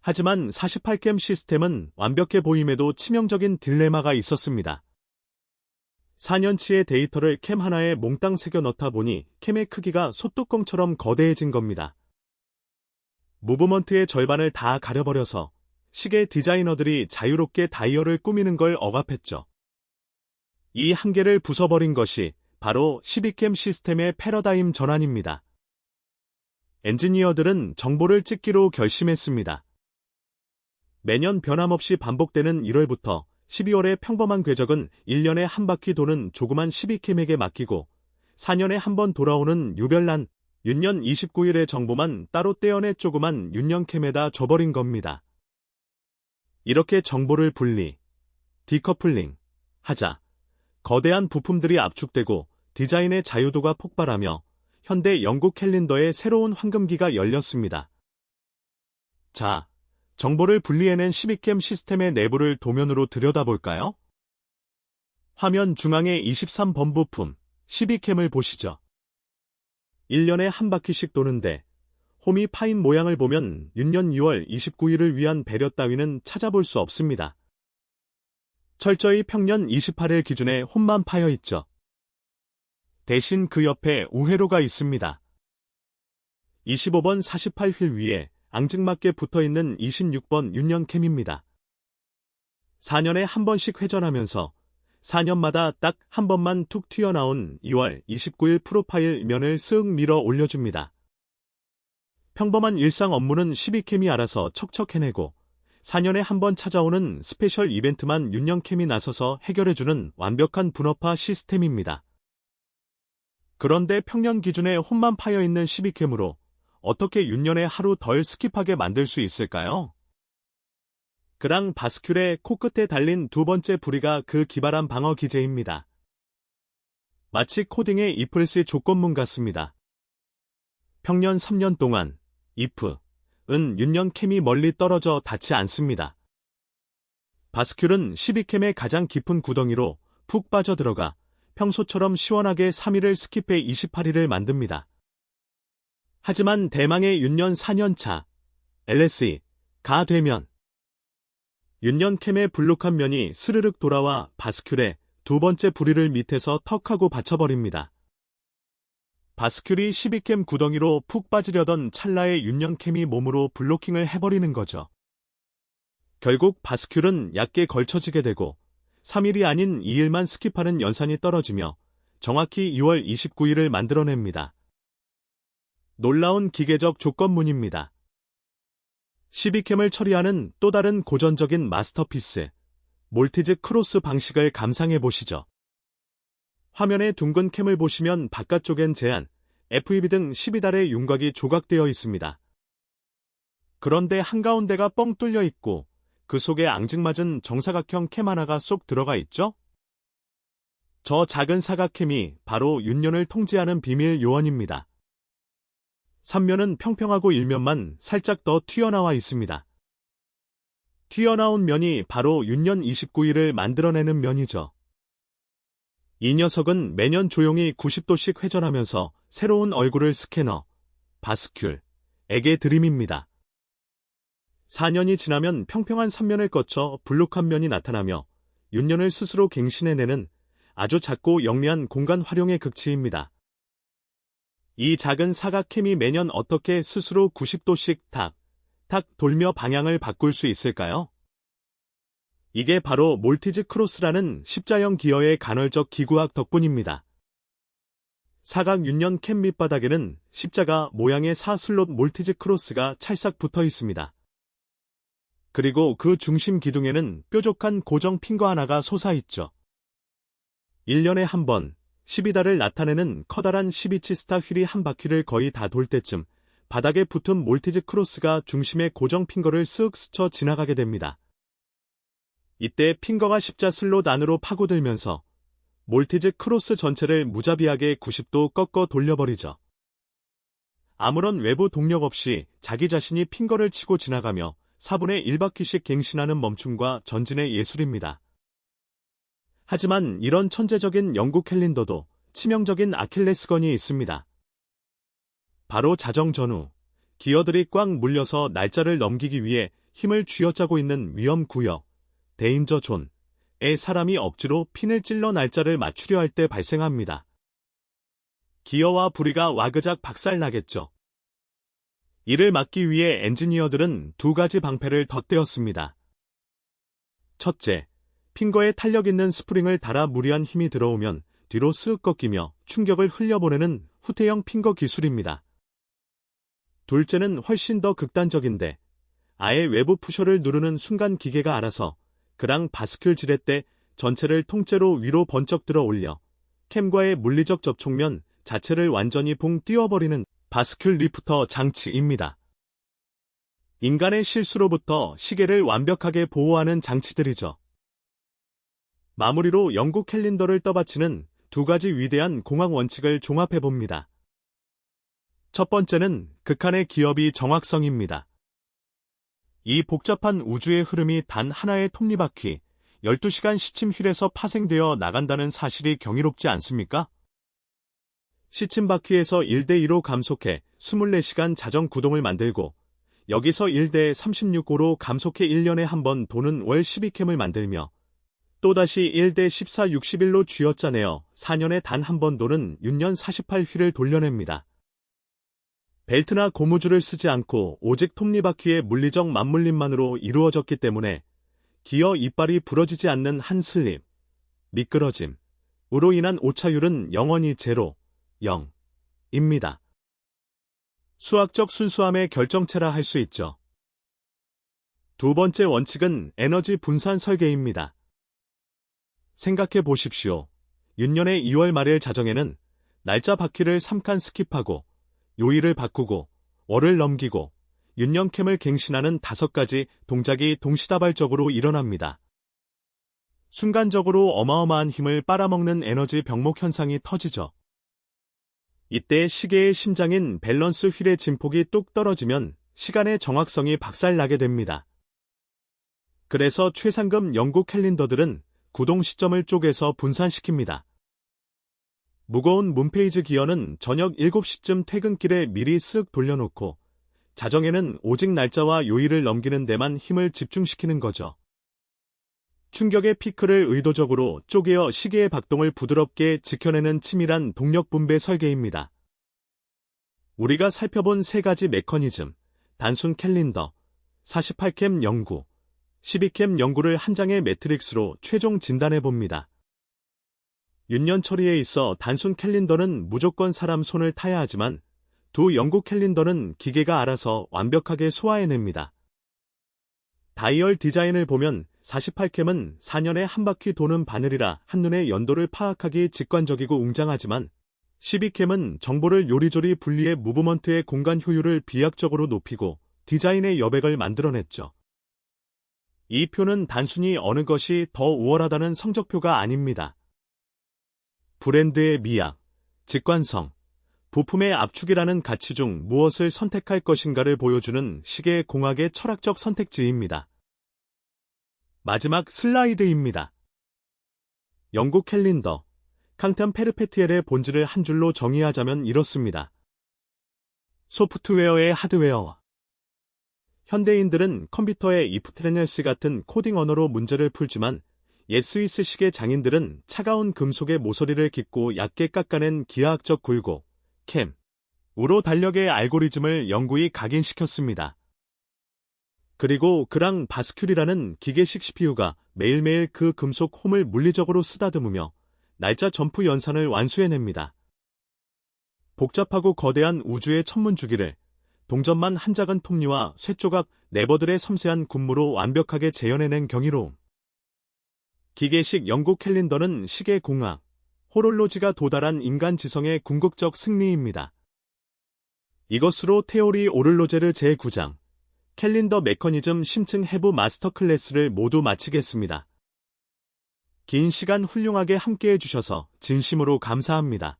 하지만 48캠 시스템은 완벽해 보임에도 치명적인 딜레마가 있었습니다. 4년치의 데이터를 캠 하나에 몽땅 새겨 넣다 보니 캠의 크기가 소뚜껑처럼 거대해진 겁니다. 무브먼트의 절반을 다 가려버려서 시계 디자이너들이 자유롭게 다이얼을 꾸미는 걸 억압했죠. 이 한계를 부숴버린 것이 바로 12캠 시스템의 패러다임 전환입니다. 엔지니어들은 정보를 찍기로 결심했습니다. 매년 변함없이 반복되는 1월부터 12월의 평범한 궤적은 1년에 한 바퀴 도는 조그만 12캠에게 맡기고 4년에 한 번 돌아오는 유별난 윤년 29일의 정보만 따로 떼어내 조그만 윤년캠에다 줘버린 겁니다. 이렇게 정보를 분리, 디커플링 하자 거대한 부품들이 압축되고 디자인의 자유도가 폭발하며 현대 영국 캘린더의 새로운 황금기가 열렸습니다. 자, 정보를 분리해낸 12캠 시스템의 내부를 도면으로 들여다볼까요? 화면 중앙의 23번 부품, 12캠을 보시죠. 1년에 한 바퀴씩 도는데 홈이 파인 모양을 보면 윤년 6월 29일을 위한 배려 따위는 찾아볼 수 없습니다. 철저히 평년 28일 기준의 홈만 파여 있죠. 대신 그 옆에 우회로가 있습니다. 25번 48휠 위에 앙증맞게 붙어있는 26번 윤년캠입니다. 4년에 한 번씩 회전하면서 4년마다 딱 한 번만 툭 튀어나온 2월 29일 프로파일 면을 쓱 밀어 올려줍니다. 평범한 일상 업무는 12캠이 알아서 척척 해내고 4년에 한 번 찾아오는 스페셜 이벤트만 윤년캠이 나서서 해결해주는 완벽한 분업화 시스템입니다. 그런데 평년 기준에 홈만 파여있는 12캠으로 어떻게 윤년에 하루 덜 스킵하게 만들 수 있을까요? 그랑 바스큘의 코끝에 달린 두 번째 부리가 그 기발한 방어 기제입니다. 마치 코딩의 ifelse 조건문 같습니다. 평년 3년 동안 if은 윤년캠이 멀리 떨어져 닿지 않습니다. 바스큘은 12캠의 가장 깊은 구덩이로 푹 빠져들어가 평소처럼 시원하게 3일을 스킵해 28일을 만듭니다. 하지만 대망의 윤년 4년차 LSE가 되면 윤년캠의 불룩한 면이 스르륵 돌아와 바스큘의 두 번째 부리를 밑에서 턱하고 받쳐버립니다. 바스큘이 12캠 구덩이로 푹 빠지려던 찰나에 윤년캠이 몸으로 블로킹을 해버리는 거죠. 결국 바스큘은 얕게 걸쳐지게 되고 3일이 아닌 2일만 스킵하는 연산이 떨어지며 정확히 2월 29일을 만들어냅니다. 놀라운 기계적 조건문입니다. 12캠을 처리하는 또 다른 고전적인 마스터피스, 몰티즈 크로스 방식을 감상해 보시죠. 화면에 둥근 캠을 보시면 바깥쪽엔 제한, FEB 등 12달의 윤곽이 조각되어 있습니다. 그런데 한가운데가 뻥 뚫려 있고 그 속에 앙증맞은 정사각형 캠 하나가 쏙 들어가 있죠? 저 작은 사각캠이 바로 윤년을 통제하는 비밀 요원입니다. 3면은 평평하고 1면만 살짝 더 튀어나와 있습니다. 튀어나온 면이 바로 윤년 29일을 만들어내는 면이죠. 이 녀석은 매년 조용히 90도씩 회전하면서 새로운 얼굴을 스캐너, 바스큘에게 들이밉니다. 4년이 지나면 평평한 3면을 거쳐 불룩한 면이 나타나며 윤년을 스스로 갱신해내는 아주 작고 영리한 공간 활용의 극치입니다. 이 작은 사각캠이 매년 어떻게 스스로 90도씩 탁 돌며 방향을 바꿀 수 있을까요? 이게 바로 몰티즈 크로스라는 십자형 기어의 간헐적 기구학 덕분입니다. 사각 윤년 캠 밑바닥에는 십자가 모양의 4슬롯 몰티즈 크로스가 찰싹 붙어 있습니다. 그리고 그 중심 기둥에는 뾰족한 고정 핑거 하나가 솟아있죠. 1년에 한 번, 12달을 나타내는 커다란 12치 스타 휠이 한 바퀴를 거의 다 돌 때쯤 바닥에 붙은 몰티즈 크로스가 중심의 고정 핑거를 쓱 스쳐 지나가게 됩니다. 이때 핑거가 십자 슬롯 안으로 파고들면서 몰티즈 크로스 전체를 무자비하게 90도 꺾어 돌려버리죠. 아무런 외부 동력 없이 자기 자신이 핑거를 치고 지나가며 4분의 1바퀴씩 갱신하는 멈춤과 전진의 예술입니다. 하지만 이런 천재적인 영국 캘린더도 치명적인 아킬레스건이 있습니다. 바로 자정 전후, 기어들이 꽉 물려서 날짜를 넘기기 위해 힘을 쥐어짜고 있는 위험 구역, 데인저 존에 사람이 억지로 핀을 찔러 날짜를 맞추려 할 때 발생합니다. 기어와 부리가 와그작 박살나겠죠. 이를 막기 위해 엔지니어들은 두 가지 방패를 덧대었습니다. 첫째, 핑거에 탄력 있는 스프링을 달아 무리한 힘이 들어오면 뒤로 쓱 꺾이며 충격을 흘려보내는 후퇴형 핑거 기술입니다. 둘째는 훨씬 더 극단적인데 아예 외부 푸셔를 누르는 순간 기계가 알아서 그랑 바스큘 지렛대 전체를 통째로 위로 번쩍 들어 올려 캠과의 물리적 접촉면 자체를 완전히 봉 띄워버리는 바스큘 리프터 장치입니다. 인간의 실수로부터 시계를 완벽하게 보호하는 장치들이죠. 마무리로 영국 캘린더를 떠받치는 두 가지 위대한 공학 원칙을 종합해봅니다. 첫 번째는 극한의 기업이 정확성입니다. 이 복잡한 우주의 흐름이 단 하나의 톱니바퀴, 12시간 시침 휠에서 파생되어 나간다는 사실이 경이롭지 않습니까? 시침 바퀴에서 1대2로 감속해 24시간 자정 구동을 만들고 여기서 1대 36호로 감속해 1년에 한 번 도는 월 12캠을 만들며 또다시 1대 14 61로 쥐어짜내어 4년에 단 한 번 도는 6년 48휠을 돌려냅니다. 벨트나 고무줄을 쓰지 않고 오직 톱니바퀴의 물리적 맞물림만으로 이루어졌기 때문에 기어 이빨이 부러지지 않는 한 슬립, 미끄러짐으로 인한 오차율은 영원히 0, 0입니다. 수학적 순수함의 결정체라 할 수 있죠. 두 번째 원칙은 에너지 분산 설계입니다. 생각해 보십시오. 6년의 2월 말일 자정에는 날짜 바퀴를 3칸 스킵하고 요일을 바꾸고 월을 넘기고 6년캠을 갱신하는 5가지 동작이 동시다발적으로 일어납니다. 순간적으로 어마어마한 힘을 빨아먹는 에너지 병목 현상이 터지죠. 이때 시계의 심장인 밸런스 휠의 진폭이 뚝 떨어지면 시간의 정확성이 박살나게 됩니다. 그래서 최상급 영국 캘린더들은 구동 시점을 쪼개서 분산시킵니다. 무거운 문페이즈 기어는 저녁 7시쯤 퇴근길에 미리 쓱 돌려놓고 자정에는 오직 날짜와 요일을 넘기는 데만 힘을 집중시키는 거죠. 충격의 피크를 의도적으로 쪼개어 시계의 박동을 부드럽게 지켜내는 치밀한 동력 분배 설계입니다. 우리가 살펴본 세 가지 메커니즘, 단순 캘린더, 48캠 연구, 12캠 연구를 한 장의 매트릭스로 최종 진단해봅니다. 6년 처리에 있어 단순 캘린더는 무조건 사람 손을 타야 하지만 두 영국 캘린더는 기계가 알아서 완벽하게 소화해냅니다. 다이얼 디자인을 보면 48캠은 4년에 한 바퀴 도는 바늘이라 한눈에 연도를 파악하기 직관적이고 웅장하지만 12캠은 정보를 요리조리 분리해 무브먼트의 공간 효율을 비약적으로 높이고 디자인의 여백을 만들어냈죠. 이 표는 단순히 어느 것이 더 우월하다는 성적표가 아닙니다. 브랜드의 미학, 직관성, 부품의 압축이라는 가치 중 무엇을 선택할 것인가를 보여주는 시계 공학의 철학적 선택지입니다. 마지막 슬라이드입니다. 영국 캘린더, 캉탄 페르페티엘의 본질을 한 줄로 정의하자면 이렇습니다. 소프트웨어의 하드웨어. 현대인들은 컴퓨터의 if 트레널스 같은 코딩 언어로 문제를 풀지만 옛 스위스 시계 장인들은 차가운 금속의 모서리를 깃고 얕게 깎아낸 기하학적 굴곡, 캠으로 달력의 알고리즘을 영구히 각인시켰습니다. 그리고 그랑 바스큘이라는 기계식 CPU가 매일매일 그 금속 홈을 물리적으로 쓰다듬으며 날짜 점프 연산을 완수해냅니다. 복잡하고 거대한 우주의 천문주기를 동전만 한 작은 톱니와 쇠조각 네버들의 섬세한 군무로 완벽하게 재현해낸 경이로움. 기계식 영국 캘린더는 시계 공학, 호롤로지가 도달한 인간 지성의 궁극적 승리입니다. 이것으로 테오리 오를로제르 제9장, 캘린더 메커니즘 심층 해부 마스터 클래스를 모두 마치겠습니다. 긴 시간 훌륭하게 함께해 주셔서 진심으로 감사합니다.